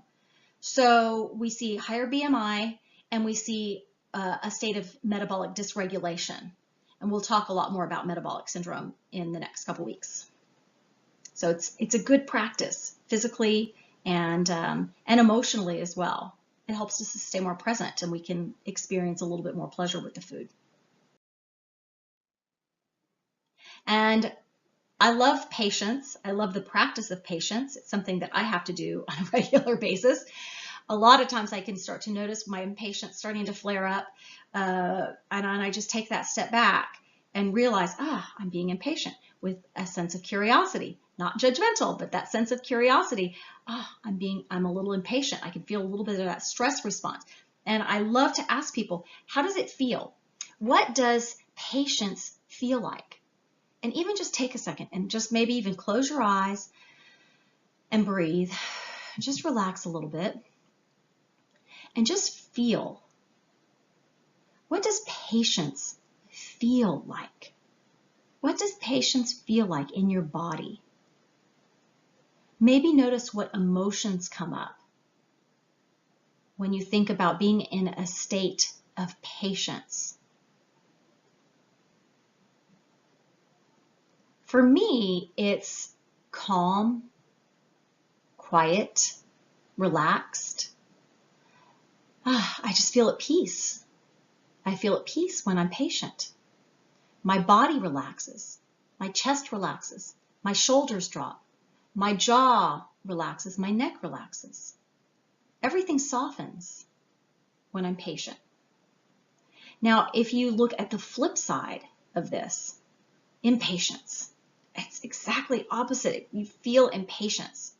So we see higher BMI and we see a state of metabolic dysregulation. And we'll talk a lot more about metabolic syndrome in the next couple weeks. So it's a good practice physically and emotionally as well. It helps us to stay more present and we can experience a little bit more pleasure with the food. And I love patience. I love the practice of patience. It's something that I have to do on a regular basis. A lot of times I can start to notice my impatience starting to flare up, and I just take that step back and realize, I'm being impatient, with a sense of curiosity, not judgmental, but that sense of curiosity. I'm a little impatient. I can feel a little bit of that stress response. And I love to ask people, how does it feel? What does patience feel like? And even just take a second and just maybe even close your eyes and breathe. Just relax a little bit and just feel. What does patience feel like? What does patience feel like in your body? Maybe notice what emotions come up when you think about being in a state of patience. For me, it's calm, quiet, relaxed. I just feel at peace. I feel at peace when I'm patient. My body relaxes. My chest relaxes. My shoulders drop. My jaw relaxes. My neck relaxes. Everything softens when I'm patient. Now, if you look at the flip side of this, impatience, it's exactly opposite. You feel impatience.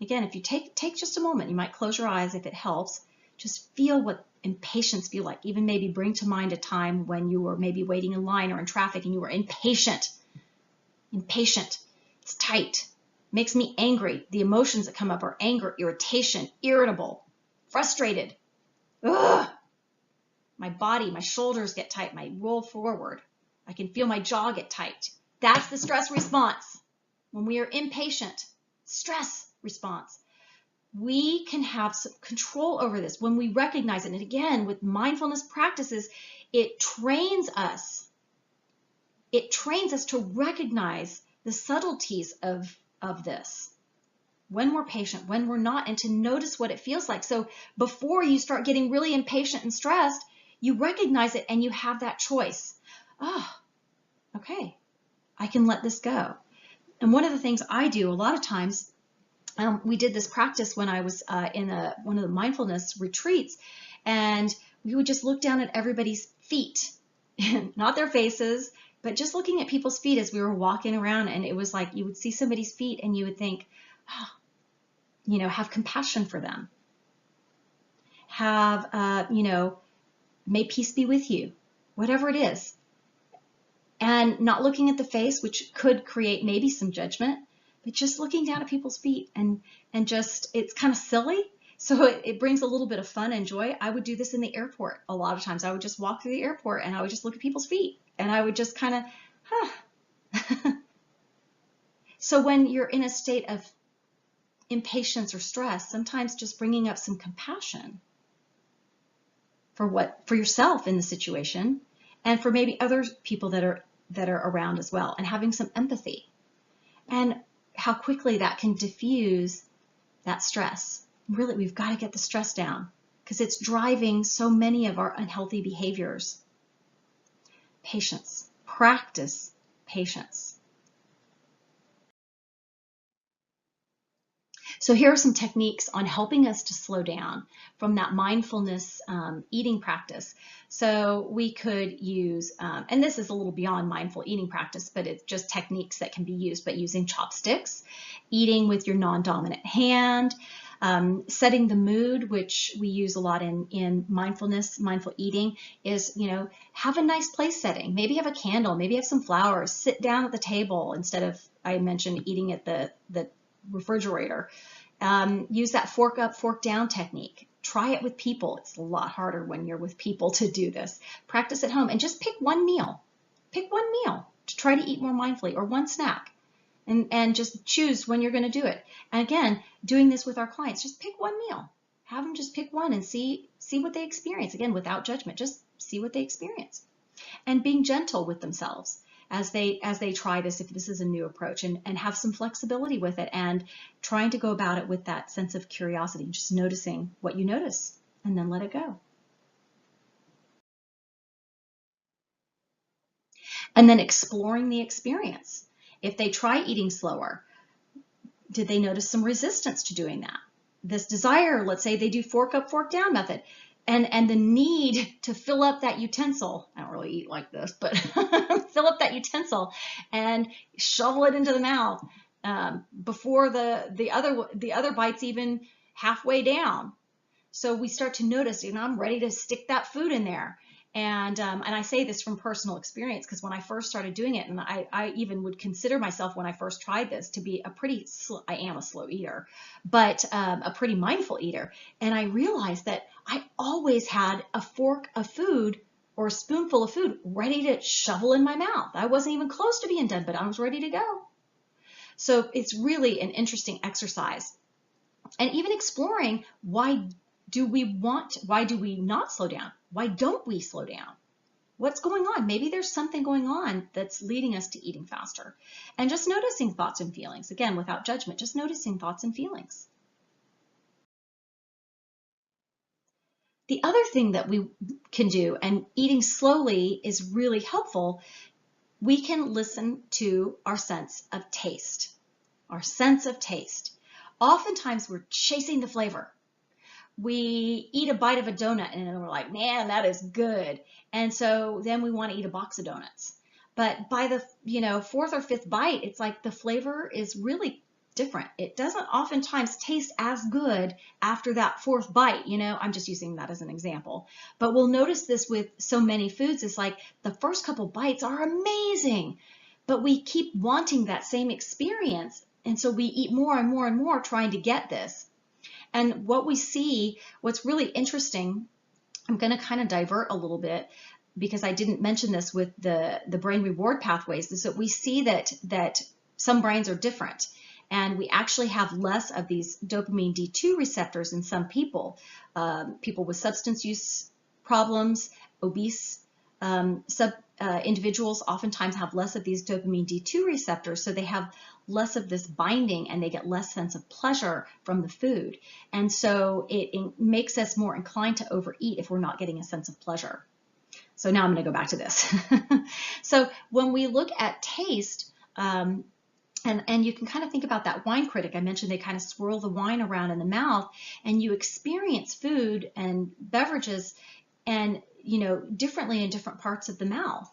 Again, if you take just a moment, you might close your eyes if it helps. Just feel what impatience feel like. Even maybe bring to mind a time when you were maybe waiting in line or in traffic and you were impatient. Impatient. It's tight. Makes me angry. The emotions that come up are anger, irritation, irritable, frustrated. Ugh. My body, my shoulders get tight. I roll forward. I can feel my jaw get tight. That's the stress response. When we are impatient, stress response. We can have some control over this when we recognize it. And again, with mindfulness practices, it trains us. It trains us to recognize the subtleties of this. When we're patient, when we're not, and to notice what it feels like. So before you start getting really impatient and stressed, you recognize it and you have that choice. Okay, I can let this go. And one of the things I do a lot of times, we did this practice when I was in one of the mindfulness retreats, and we would just look down at everybody's feet, not their faces, but just looking at people's feet as we were walking around. And it was like you would see somebody's feet and you would think, have compassion for them. Have, may peace be with you, whatever it is. And not looking at the face, which could create maybe some judgment, but just looking down at people's feet and just, it's kind of silly, So it brings a little bit of fun and joy. I would do this in the airport. A lot of times I would just walk through the airport and I would just look at people's feet and I would just kind of, huh. So when you're in a state of impatience or stress, sometimes just bringing up some compassion for yourself in the situation and for maybe other people that are around as well, and having some empathy, and how quickly that can diffuse that stress. Really, we've got to get the stress down because it's driving so many of our unhealthy behaviors. Patience. Practice patience. So here are some techniques on helping us to slow down from that mindfulness eating practice. So we could use, and this is a little beyond mindful eating practice, but it's just techniques that can be used, but using chopsticks, eating with your non-dominant hand, setting the mood, which we use a lot in mindfulness, mindful eating, is, have a nice place setting. Maybe have a candle, maybe have some flowers, sit down at the table instead of, I mentioned, eating at the refrigerator. Use that fork up, fork down technique. Try it with people. It's a lot harder when you're with people to do this. Practice at home and just pick one meal. Pick one meal to try to eat more mindfully, or one snack, and just choose when you're going to do it. And again, doing this with our clients, just pick one meal. Have them just pick one and see what they experience. Again, without judgment, just see what they experience. And being gentle with themselves as they try this, if this is a new approach, and have some flexibility with it, and trying to go about it with that sense of curiosity, just noticing what you notice and then let it go. And then exploring the experience. If they try eating slower, did they notice some resistance to doing that? This desire, let's say they do fork up, fork down method, and the need to fill up that utensil. I don't really eat like this, but fill up that utensil and shovel it into the mouth before the other bite's even halfway down. So we start to notice, I'm ready to stick that food in there. And I say this from personal experience, because when I first started doing it, and I even would consider myself, when I first tried this, to be I am a slow eater, but a pretty mindful eater. And I realized that I always had a fork of food or a spoonful of food ready to shovel in my mouth. I wasn't even close to being done, but I was ready to go. So it's really an interesting exercise. And even exploring, why do we not slow down? Why don't we slow down? What's going on? Maybe there's something going on that's leading us to eating faster. And just noticing thoughts and feelings, again, without judgment, just noticing thoughts and feelings. The other thing that we can do, and eating slowly is really helpful, we can listen to our sense of taste. Our sense of taste. Oftentimes we're chasing the flavor. We eat a bite of a donut and we're like, man, that is good. And so then we want to eat a box of donuts. But by the fourth or fifth bite, it's like the flavor is really different. It doesn't oftentimes taste as good after that fourth bite. I'm just using that as an example. But we'll notice this with so many foods. It's like the first couple bites are amazing, but we keep wanting that same experience. And so we eat more and more and more trying to get this. And what we see, what's really interesting, I'm going to kind of divert a little bit because I didn't mention this with the brain reward pathways, is that we see that some brains are different. And we actually have less of these dopamine D2 receptors in some people. People with substance use problems, obese individuals oftentimes have less of these dopamine D2 receptors, so they have less of this binding and they get less sense of pleasure from the food. And so it makes us more inclined to overeat if we're not getting a sense of pleasure. So now I'm going to go back to this. So when we look at taste, and you can kind of think about that wine critic. I mentioned they kind of swirl the wine around in the mouth, and you experience food and beverages and differently in different parts of the mouth.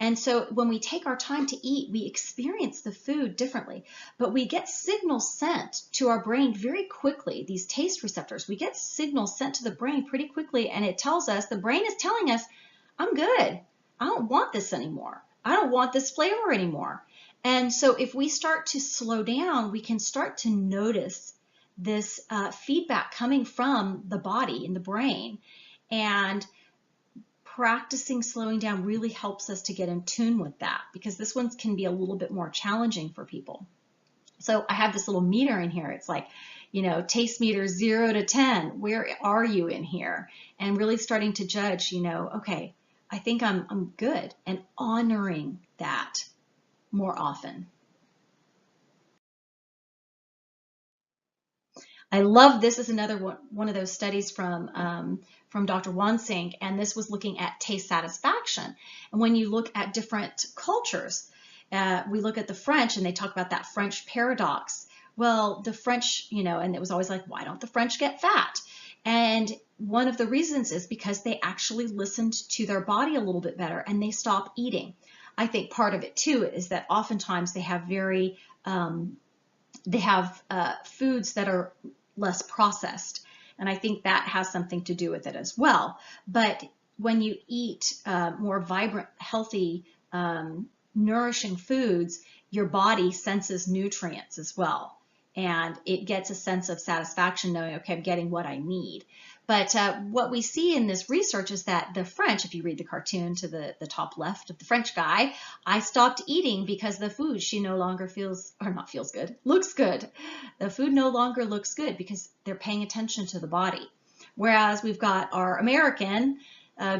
And so when we take our time to eat, we experience the food differently, but we get signals sent to our brain very quickly. These taste receptors, we get signals sent to the brain pretty quickly, and it tells us, the brain is telling us, I'm good. I don't want this anymore. I don't want this flavor anymore. And so if we start to slow down, we can start to notice this feedback coming from the body and the brain. And practicing slowing down really helps us to get in tune with that, because this one can be a little bit more challenging for people. So I have this little meter in here. It's like, taste meter 0 to 10. Where are you in here? And really starting to judge, okay, I think I'm good, and honoring that more often. I love this. Is another one of those studies from Dr. Wansink, and this was looking at taste satisfaction. And when you look at different cultures, we look at the French, and they talk about that French paradox. Well, the French, and it was always like, why don't the French get fat? And one of the reasons is because they actually listened to their body a little bit better, and they stopped eating. I think part of it too is that oftentimes they have foods that are less processed, and I think that has something to do with it as well. But when you eat more vibrant, healthy, nourishing foods, your body senses nutrients as well, and it gets a sense of satisfaction knowing, okay, I'm getting what I need. But what we see in this research is that the French, if you read the cartoon to the top left of the French guy, I stopped eating because the food she no longer looks good. The food no longer looks good because they're paying attention to the body. Whereas we've got our American,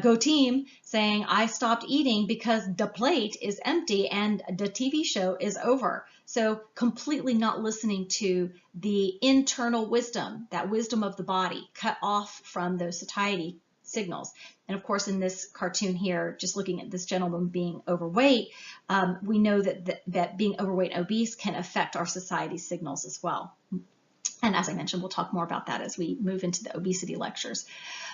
Go Team, saying, I stopped eating because the plate is empty and the TV show is over. So completely not listening to the internal wisdom, that wisdom of the body, cut off from those satiety signals. And of course, in this cartoon here, just looking at this gentleman being overweight, we know that being overweight and obese can affect our satiety signals as well. And as I mentioned, we'll talk more about that as we move into the obesity lectures.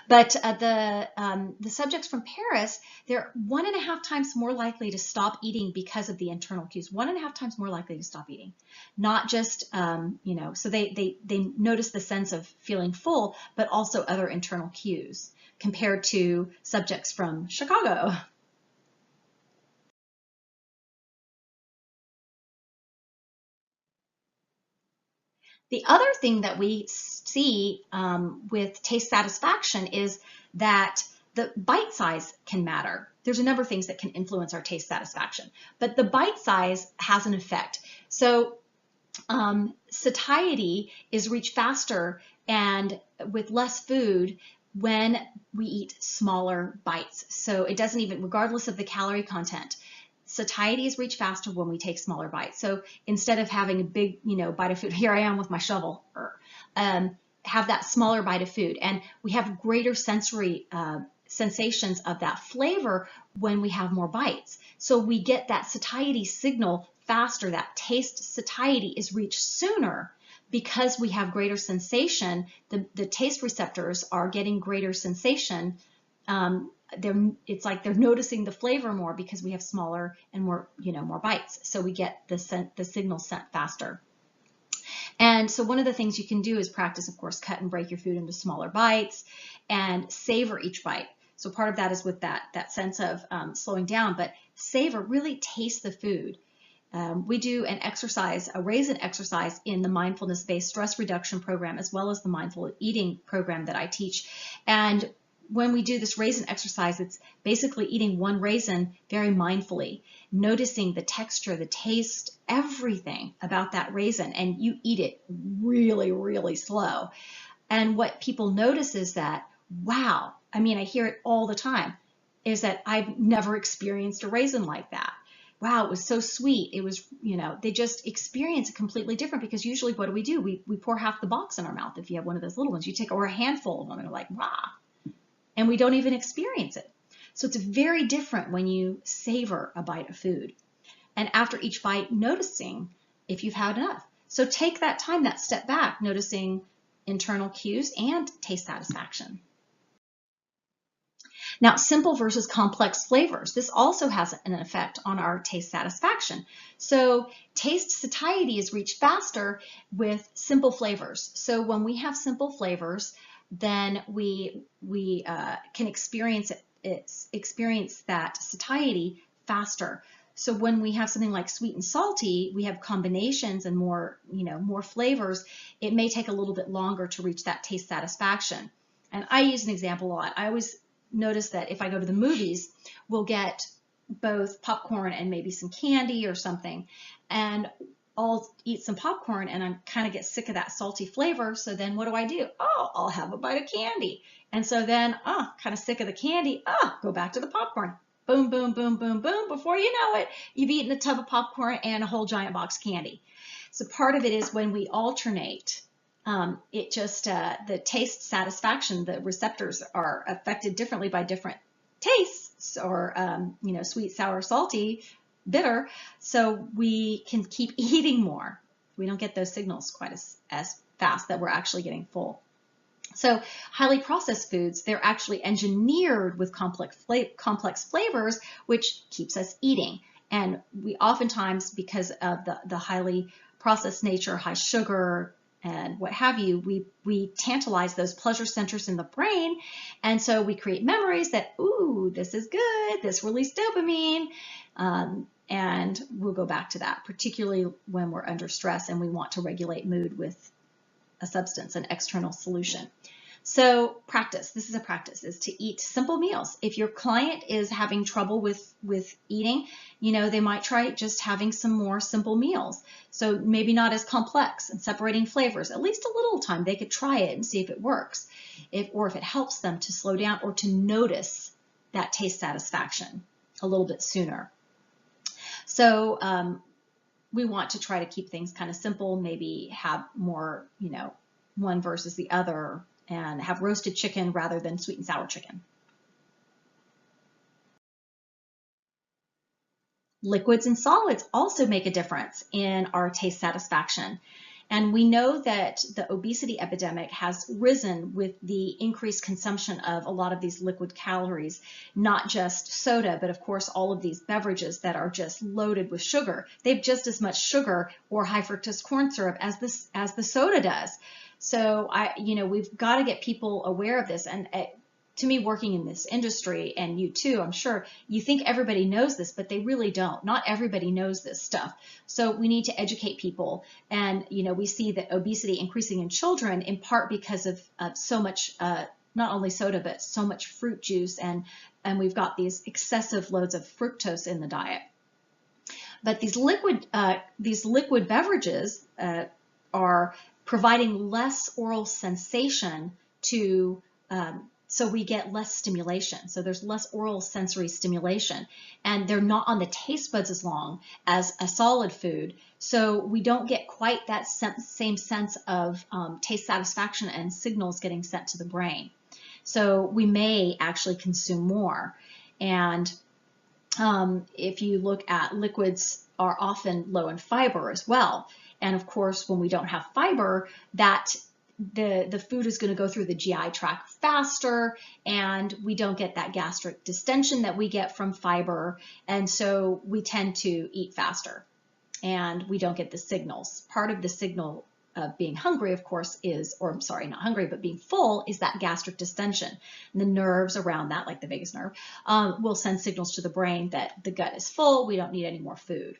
But the subjects from Paris, they're 1.5 times more likely to stop eating because of the internal cues. 1.5 times more likely to stop eating. Not just, so they notice the sense of feeling full, but also other internal cues compared to subjects from Chicago. The other thing that we see with taste satisfaction is that the bite size can matter. There's a number of things that can influence our taste satisfaction, but the bite size has an effect. So satiety is reached faster and with less food when we eat smaller bites. So it doesn't even, regardless of the calorie content, satiety is reached faster when we take smaller bites. So instead of having a big, bite of food, here I am with my shovel, have that smaller bite of food. And we have greater sensory sensations of that flavor when we have more bites. So we get that satiety signal faster. That taste satiety is reached sooner because we have greater sensation. The taste receptors are getting greater sensation. It's like they're noticing the flavor more because we have smaller and more bites. So we get the signal sent faster. And so one of the things you can do is practice, of course, cut and break your food into smaller bites and savor each bite. So part of that is with that sense of slowing down, but savor, really taste the food. We do an exercise, a raisin exercise in the mindfulness-based stress reduction program, as well as the mindful eating program that I teach. And when we do this raisin exercise, it's basically eating one raisin very mindfully, noticing the texture, the taste, everything about that raisin, and you eat it really, really slow. And what people notice is that, wow, I mean, I hear it all the time, is that I've never experienced a raisin like that. Wow, it was so sweet. It was, they just experience it completely different, because usually what do? We pour half the box in our mouth if you have one of those little ones. You take, or a handful of them, and they're like, wow. And we don't even experience it. So it's very different when you savor a bite of food. And after each bite, noticing if you've had enough. So take that time, that step back, noticing internal cues and taste satisfaction. Now, simple versus complex flavors. This also has an effect on our taste satisfaction. So taste satiety is reached faster with simple flavors. So when we have simple flavors, then we can experience that satiety faster. So when we have something like sweet and salty, we have combinations and more, more flavors. It may take a little bit longer to reach that taste satisfaction. And I use an example a lot. I always notice that if I go to the movies, we'll get both popcorn and maybe some candy or something. And I'll eat some popcorn and I kind of get sick of that salty flavor. So then what do? Oh, I'll have a bite of candy. And so then, kind of sick of the candy. Go back to the popcorn. Boom, boom, boom, boom, boom. Before you know it, you've eaten a tub of popcorn and a whole giant box of candy. So part of it is when we alternate, it just, the taste satisfaction, the receptors are affected differently by different tastes or, sweet, sour, salty, bitter. So we can keep eating more. We don't get those signals quite as fast that we're actually getting full. So highly processed foods, they're actually engineered with complex flavors, which keeps us eating. And we oftentimes, because of the highly processed nature, high sugar, and what have you, we tantalize those pleasure centers in the brain. And so we create memories that, ooh, this is good, this released dopamine. And we'll go back to that, particularly when we're under stress and we want to regulate mood with a substance, an external solution. So practice, this is a practice, is to eat simple meals. If your client is having trouble with eating, they might try just having some more simple meals. So maybe not as complex and separating flavors, at least a little time. They could try it and see if it works, or if it helps them to slow down or to notice that taste satisfaction a little bit sooner. So we want to try to keep things kind of simple, maybe have more, one versus the other, and have roasted chicken rather than sweet and sour chicken. Liquids and solids also make a difference in our taste satisfaction. And we know that the obesity epidemic has risen with the increased consumption of a lot of these liquid calories, not just soda, but of course all of these beverages that are just loaded with sugar. They have just as much sugar or high fructose corn syrup as the soda does. So we've got to get people aware of this. And to me, working in this industry, and you too, I'm sure, you think everybody knows this, but they really don't. Not everybody knows this stuff. So we need to educate people. And, we see that obesity increasing in children in part because of so much, not only soda, but so much fruit juice. And we've got these excessive loads of fructose in the diet. But these liquid beverages are providing less oral sensation to so we get less stimulation. So there's less oral sensory stimulation, and they're not on the taste buds as long as a solid food. So we don't get quite that same sense of taste satisfaction and signals getting sent to the brain. So we may actually consume more. And if you look at liquids, are often low in fiber as well. And of course, when we don't have fiber, that the food is going to go through the GI tract faster, and we don't get that gastric distension that we get from fiber. And so we tend to eat faster, and we don't get the signals. Part of the signal of being hungry, of course, not hungry, but being full, is that gastric distension. And the nerves around that, like the vagus nerve, will send signals to the brain that the gut is full, we don't need any more food.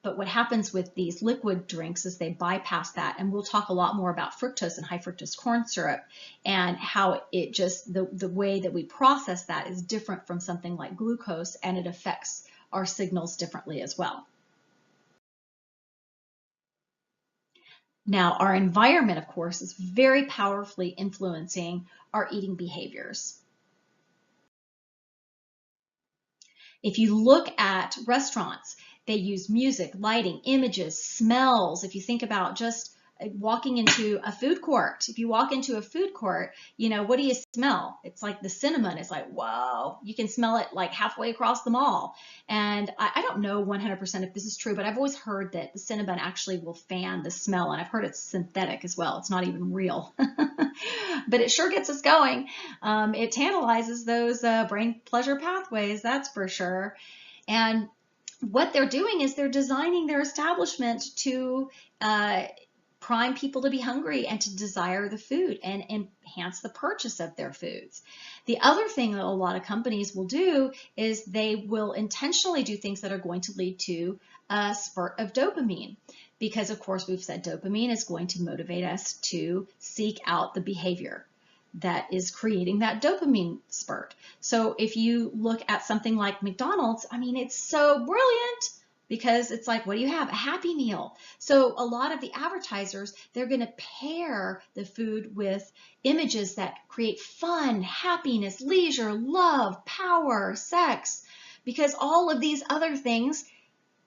But what happens with these liquid drinks is they bypass that. And we'll talk a lot more about fructose and high fructose corn syrup and how it just, the way that we process that is different from something like glucose, and it affects our signals differently as well. Now, our environment, of course, is very powerfully influencing our eating behaviors. If you look at restaurants, they use music, lighting, images, smells. If you think about just walking into a food court, if you walk into a food court, what do you smell? It's like the cinnamon. It's like, whoa, you can smell it like halfway across the mall. And I don't know 100% if this is true, but I've always heard that the cinnamon actually will fan the smell. And I've heard it's synthetic as well. It's not even real, but it sure gets us going. It tantalizes those brain pleasure pathways, that's for sure. And what they're doing is they're designing their establishment to prime people to be hungry and to desire the food and enhance the purchase of their foods. The other thing that a lot of companies will do is they will intentionally do things that are going to lead to a spurt of dopamine, because of course we've said dopamine is going to motivate us to seek out the behavior that is creating that dopamine spurt. So if you look at something like McDonald's, I mean, it's so brilliant because it's like, what do you have? A Happy Meal. So a lot of the advertisers, they're going to pair the food with images that create fun, happiness, leisure, love, power, sex, because all of these other things,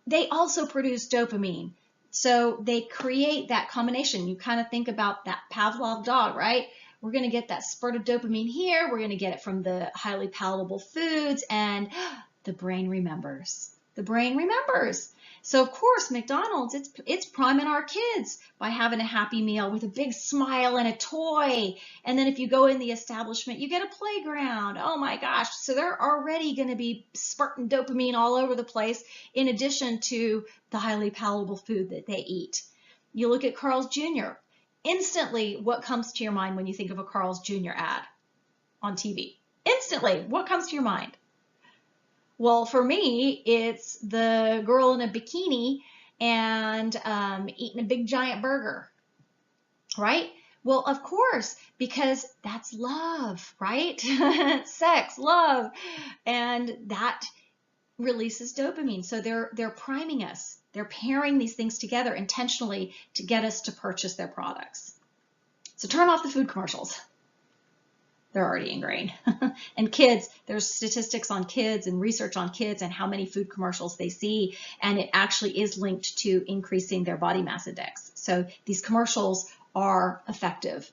they also produce dopamine. So they create that combination. You kind of think about that Pavlov dog, right? We're going to get that spurt of dopamine here. We're going to get it from the highly palatable foods, and the brain remembers. The brain remembers. So of course, McDonald's, it's priming our kids by having a Happy Meal with a big smile and a toy. And then if you go in the establishment, you get a playground. Oh my gosh. So they're already going to be spurting dopamine all over the place, in addition to the highly palatable food that they eat. You look at Carl's Jr. Instantly, what comes to your mind when you think of a Carl's Jr. ad on TV? Instantly, what comes to your mind? Well, for me, it's the girl in a bikini and eating a big giant burger, right? Well, of course, because that's love, right? Sex, love, and that releases dopamine. So they're priming us. They're pairing these things together intentionally to get us to purchase their products. So turn off the food commercials. They're already ingrained. And kids, there's statistics on kids and research on kids and how many food commercials they see, and it actually is linked to increasing their body mass index. So these commercials are effective.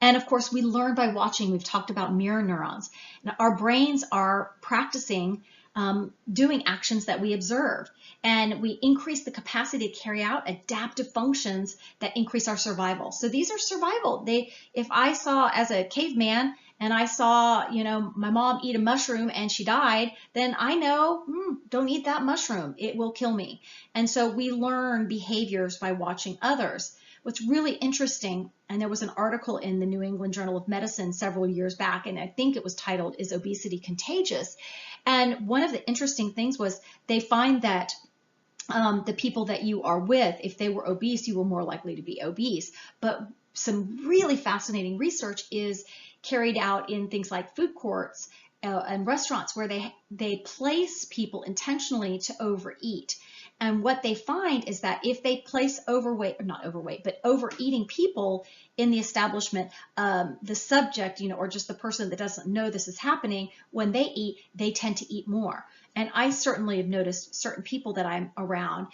And of course, we learn by watching. We've talked about mirror neurons. Now, our brains are practicing doing actions that we observe, and we increase the capacity to carry out adaptive functions that increase our survival. So these are survival. If I saw as a caveman and I saw, my mom eat a mushroom and she died, then I know, don't eat that mushroom. It will kill me. And so we learn behaviors by watching others. What's really interesting, and there was an article in the New England Journal of Medicine several years back, and I think it was titled, "Is Obesity Contagious?" And one of the interesting things was they find that the people that you are with, if they were obese, you were more likely to be obese. But some really fascinating research is carried out in things like food courts and restaurants, where they place people intentionally to overeat. And what they find is that if they place not overweight, but overeating people in the establishment, the subject, or just the person that doesn't know this is happening, when they eat, they tend to eat more. And I certainly have noticed certain people that I'm around,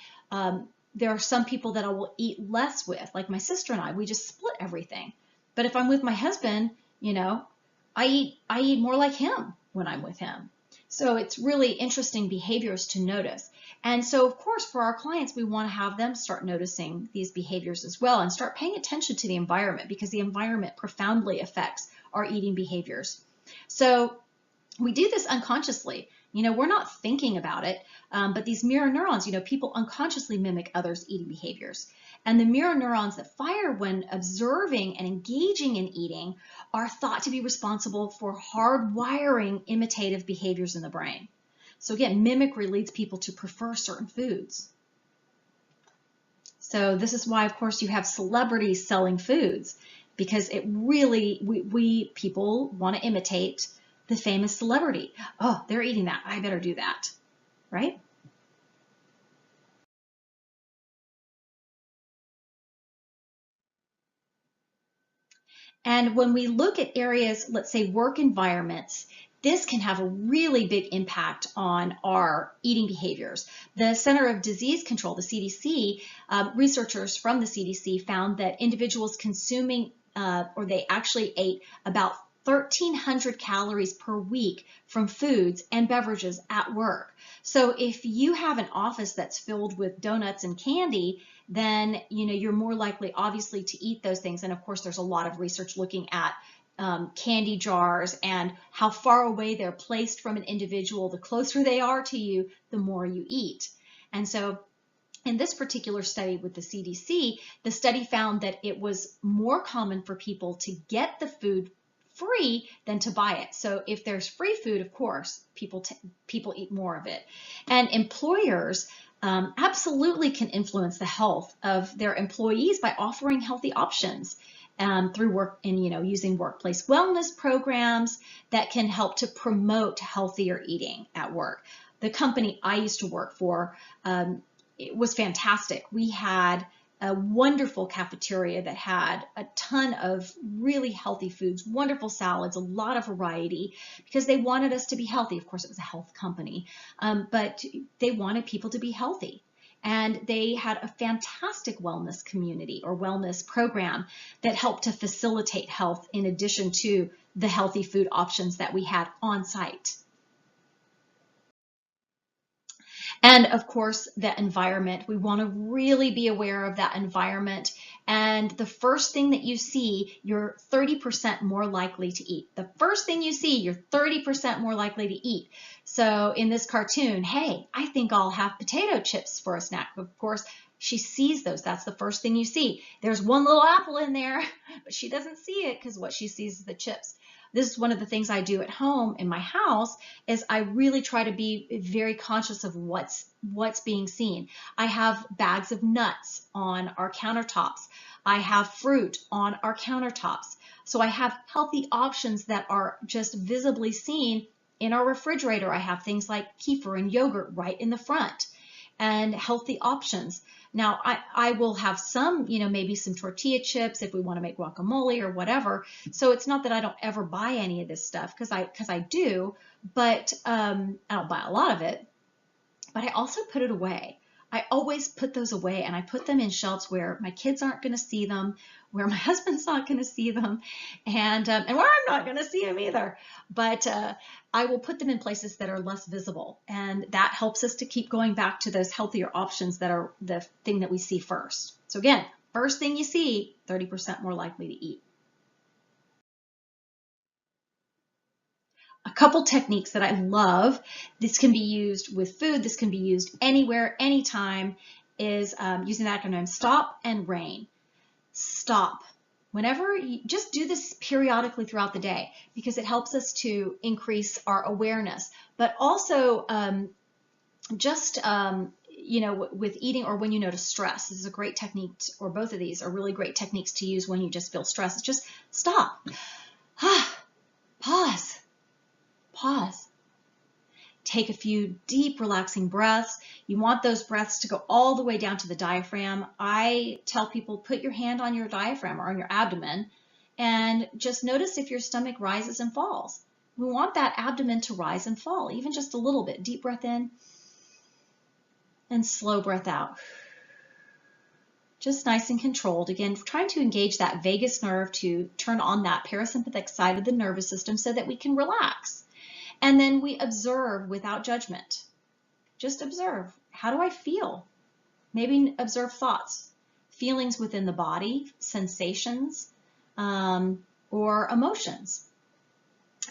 there are some people that I will eat less with, like my sister and I, we just split everything. But if I'm with my husband, I eat more like him when I'm with him. So it's really interesting behaviors to notice. And so, of course, for our clients, we want to have them start noticing these behaviors as well and start paying attention to the environment, because the environment profoundly affects our eating behaviors. So we do this unconsciously. We're not thinking about it, but these mirror neurons, people unconsciously mimic others' eating behaviors. And the mirror neurons that fire when observing and engaging in eating are thought to be responsible for hardwiring imitative behaviors in the brain. So again, mimicry leads people to prefer certain foods. So this is why, of course, you have celebrities selling foods, because it really, people want to imitate the famous celebrity. Oh, they're eating that. I better do that, right? And when we look at areas, let's say work environments, this can have a really big impact on our eating behaviors. The Center of Disease Control, the CDC, researchers from the CDC found that individuals consuming, or they actually ate about 1,300 calories per week from foods and beverages at work. So if you have an office that's filled with donuts and candy, then you're more likely, obviously, to eat those things. And of course, there's a lot of research looking at candy jars and how far away they're placed from an individual. The closer they are to you, the more you eat. And so In this particular study with the CDC, the study found that it was more common for people to get the food free than to buy it. So if there's free food, of course, people eat more of it. And employers absolutely can influence the health of their employees by offering healthy options through work and using workplace wellness programs that can help to promote healthier eating at work. The company I used to work for, it was fantastic. We had a wonderful cafeteria that had a ton of really healthy foods, wonderful salads, a lot of variety, because they wanted us to be healthy. Of course, it was a health company, but they wanted people to be healthy. And they had a fantastic wellness community or wellness program that helped to facilitate health in addition to the healthy food options that we had on site. And of course, the environment. We want to really be aware of that environment. And the first thing that you see, you're 30% more likely to eat. The first thing you see, you're 30% more likely to eat. So in this cartoon, hey, I think I'll have potato chips for a snack. Of course, she sees those. That's the first thing you see. There's one little apple in there, but she doesn't see it because what she sees is the chips. This is one of the things I do at home in my house is I really try to be very conscious of what's being seen. I have bags of nuts on our countertops. I have fruit on our countertops. So I have healthy options that are just visibly seen in our refrigerator. I have things like kefir and yogurt right in the front and healthy options. Now, I will have some, maybe some tortilla chips if we want to make guacamole or whatever. So it's not that I don't ever buy any of this stuff because I do, but I don't buy a lot of it. But I also put it away. I always put those away, and I put them in shelves where my kids aren't going to see them, where my husband's not going to see them, and where I'm not going to see them either. But I will put them in places that are less visible, and that helps us to keep going back to those healthier options that are the thing that we see first. So again, first thing you see, 30% more likely to eat. A couple techniques that I love, this can be used with food, this can be used anywhere, anytime, is using the acronym STOP and RAIN. Stop. Whenever you just do this periodically throughout the day because it helps us to increase our awareness, but also with eating or when you notice stress. This is a great technique, or both of these are really great techniques to use when you just feel stress. It's just stop. Pause. Pause. Take a few deep, relaxing breaths. You want those breaths to go all the way down to the diaphragm. I tell people, put your hand on your diaphragm or on your abdomen and just notice if your stomach rises and falls. We want that abdomen to rise and fall, even just a little bit. Deep breath in and slow breath out. Just nice and controlled. Again, trying to engage that vagus nerve to turn on that parasympathetic side of the nervous system so that we can relax. And then we observe without judgment. Just observe. How do I feel? Maybe observe thoughts, feelings within the body, sensations, or emotions.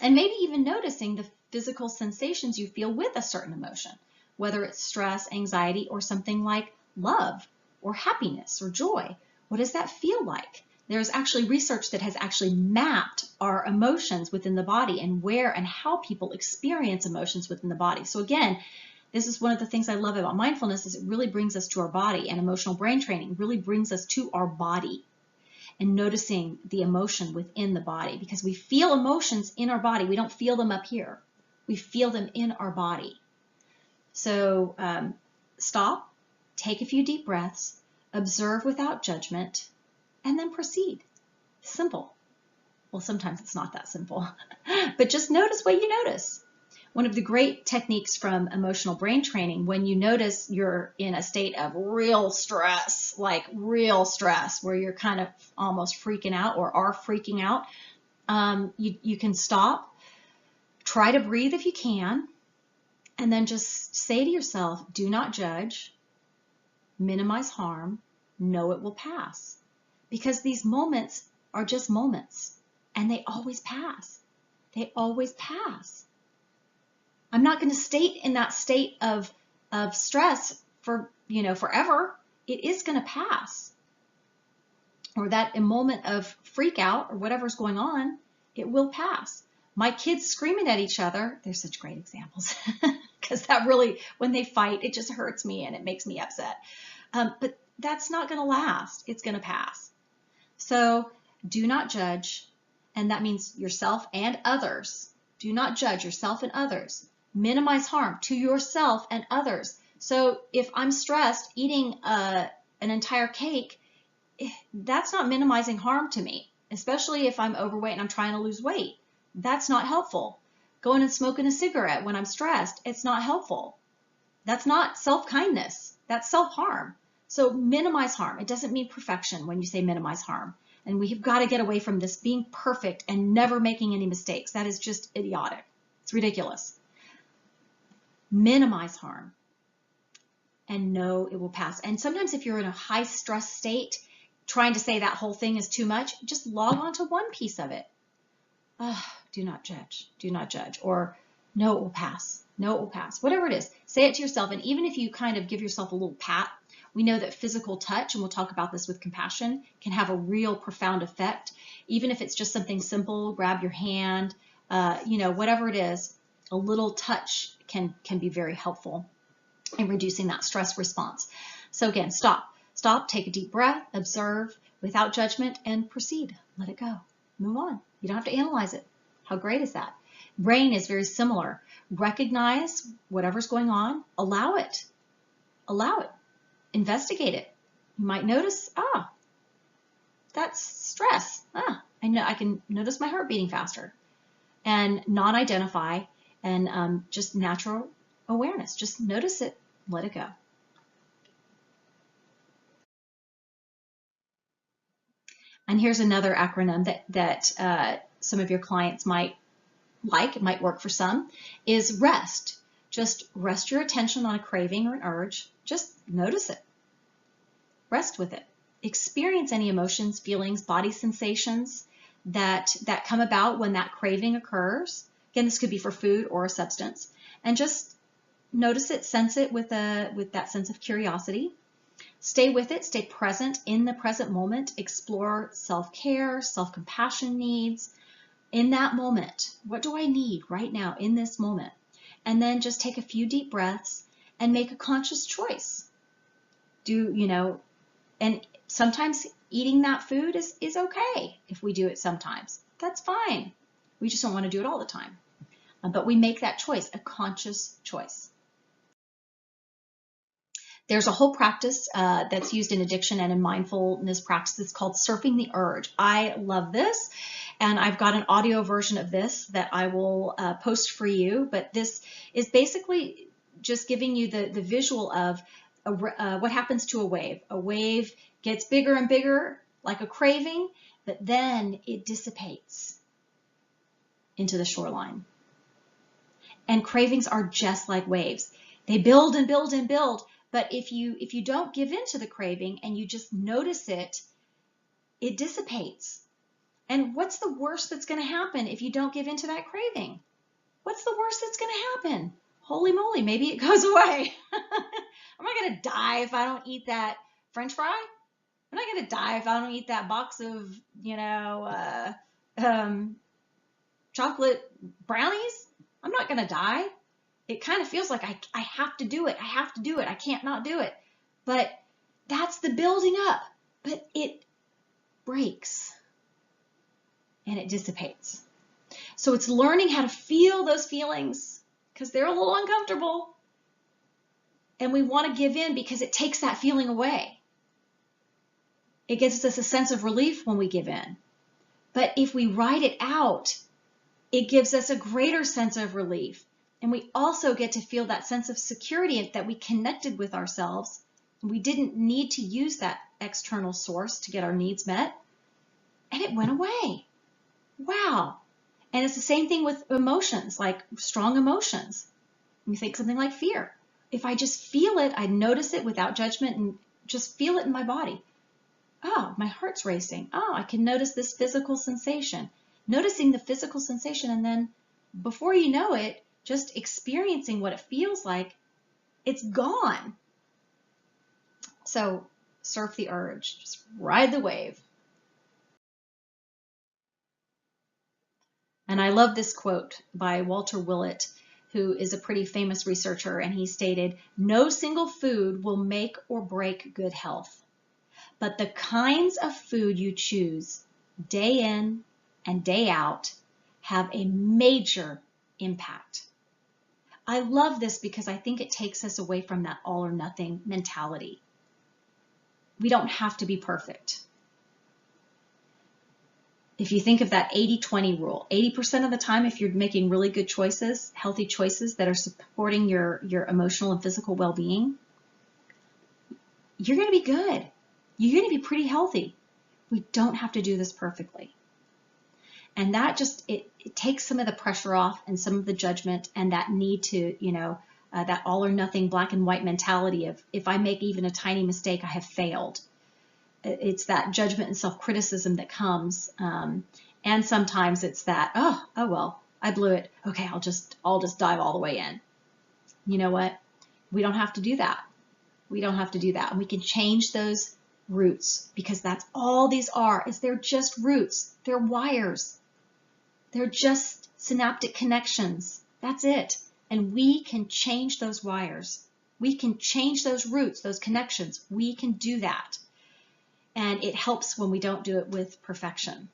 And maybe even noticing the physical sensations you feel with a certain emotion, whether it's stress, anxiety, or something like love or happiness or joy. What does that feel like? There's actually research that has actually mapped our emotions within the body and where and how people experience emotions within the body. So again, this is one of the things I love about mindfulness is it really brings us to our body, and emotional brain training really brings us to our body and noticing the emotion within the body, because we feel emotions in our body. We don't feel them up here. We feel them in our body. So stop, take a few deep breaths, observe without judgment, and then proceed. Simple. Well, sometimes it's not that simple, but just notice what you notice. One of the great techniques from emotional brain training, when you notice you're in a state of real stress, like real stress, where you're kind of almost freaking out or are freaking out, you can stop, try to breathe if you can, and then just say to yourself, do not judge, minimize harm, know it will pass. Because these moments are just moments, and they always pass. They always pass. I'm not going to stay in that state of stress for, forever. It is going to pass. Or that a moment of freak out or whatever's going on, it will pass. My kids screaming at each other, they're such great examples, because that really, when they fight, it just hurts me and it makes me upset. But that's not going to last. It's going to pass. So do not judge, and that means yourself and others. Do not judge yourself and others. Minimize harm to yourself and others. So if I'm stressed, eating an entire cake, that's not minimizing harm to me, especially if I'm overweight and I'm trying to lose weight. That's not helpful. Going and smoking a cigarette when I'm stressed, it's not helpful. That's not self-kindness. That's self-harm. So minimize harm. It doesn't mean perfection when you say minimize harm. And we've got to get away from this being perfect and never making any mistakes. That is just idiotic. It's ridiculous. Minimize harm and know it will pass. And sometimes if you're in a high stress state, trying to say that whole thing is too much, just log on to one piece of it. Do not judge. Do not judge. Or no, it will pass. No, it will pass. Whatever it is, say it to yourself. And even if you kind of give yourself a little pat, we know that physical touch, and we'll talk about this with compassion, can have a real profound effect. Even if it's just something simple, grab your hand, whatever it is, a little touch can be very helpful in reducing that stress response. So again, stop, take a deep breath, observe without judgment, and proceed. Let it go. Move on. You don't have to analyze it. How great is that? Brain is very similar. Recognize whatever's going on. Allow it. Allow it. Investigate it. You might notice, that's stress. I know I can notice my heart beating faster. And non-identify and just natural awareness. Just notice it. Let it go. And here's another acronym that some of your clients might like, it might work for some, is REST. Just rest your attention on a craving or an urge. Just notice it. Rest with it. Experience any emotions, feelings, body sensations that come about when that craving occurs. Again, this could be for food or a substance. And just notice it, sense it with that sense of curiosity. Stay with it, stay present in the present moment, explore self-care, self-compassion needs in that moment. What do I need right now in this moment? And then just take a few deep breaths and make a conscious choice. And sometimes eating that food is okay if we do it sometimes. That's fine. We just don't want to do it all the time. But we make that choice, a conscious choice. There's a whole practice that's used in addiction and in mindfulness practices called surfing the urge. I love this, and I've got an audio version of this that I will post for you, but this is basically just giving you the visual of what happens to a wave. A wave gets bigger and bigger, like a craving, but then it dissipates into the shoreline. And cravings are just like waves. They build and build and build. But if you don't give in to the craving and you just notice it, it dissipates. And what's the worst that's going to happen if you don't give in to that craving? What's the worst that's going to happen? Holy moly, maybe it goes away. I'm not going to die if I don't eat that French fry. I'm not going to die if I don't eat that box of, chocolate brownies. I'm not going to die. It kind of feels like I have to do it. I have to do it. I can't not do it. But that's the building up. But it breaks and it dissipates. So it's learning how to feel those feelings because they're a little uncomfortable. And we want to give in because it takes that feeling away. It gives us a sense of relief when we give in. But if we write it out, it gives us a greater sense of relief. And we also get to feel that sense of security that we connected with ourselves. We didn't need to use that external source to get our needs met. And it went away. Wow. And it's the same thing with emotions, like strong emotions. You think something like fear. If I just feel it, I notice it without judgment and just feel it in my body. Oh, my heart's racing. Oh, I can notice this physical sensation. Noticing the physical sensation, and then before you know it, just experiencing what it feels like, it's gone. So surf the urge, just ride the wave. And I love this quote by Walter Willett, who is a pretty famous researcher, and he stated, "No single food will make or break good health, but the kinds of food you choose day in and day out have a major impact." I love this because I think it takes us away from that all or nothing mentality. We don't have to be perfect. If you think of that 80-20 rule, 80% of the time, if you're making really good choices, healthy choices that are supporting your emotional and physical well-being, you're going to be good. You're going to be pretty healthy. We don't have to do this perfectly. And that just, it takes some of the pressure off and some of the judgment and that need to, that all or nothing black and white mentality of, if I make even a tiny mistake, I have failed. It's that judgment and self-criticism that comes. And sometimes it's that, oh well, I blew it. Okay, I'll just dive all the way in. You know what? We don't have to do that. We don't have to do that. And we can change those roots, because that's all these are, is they're just roots. They're wires. They're just synaptic connections. That's it. And we can change those wires. We can change those roots, those connections. We can do that. And it helps when we don't do it with perfection.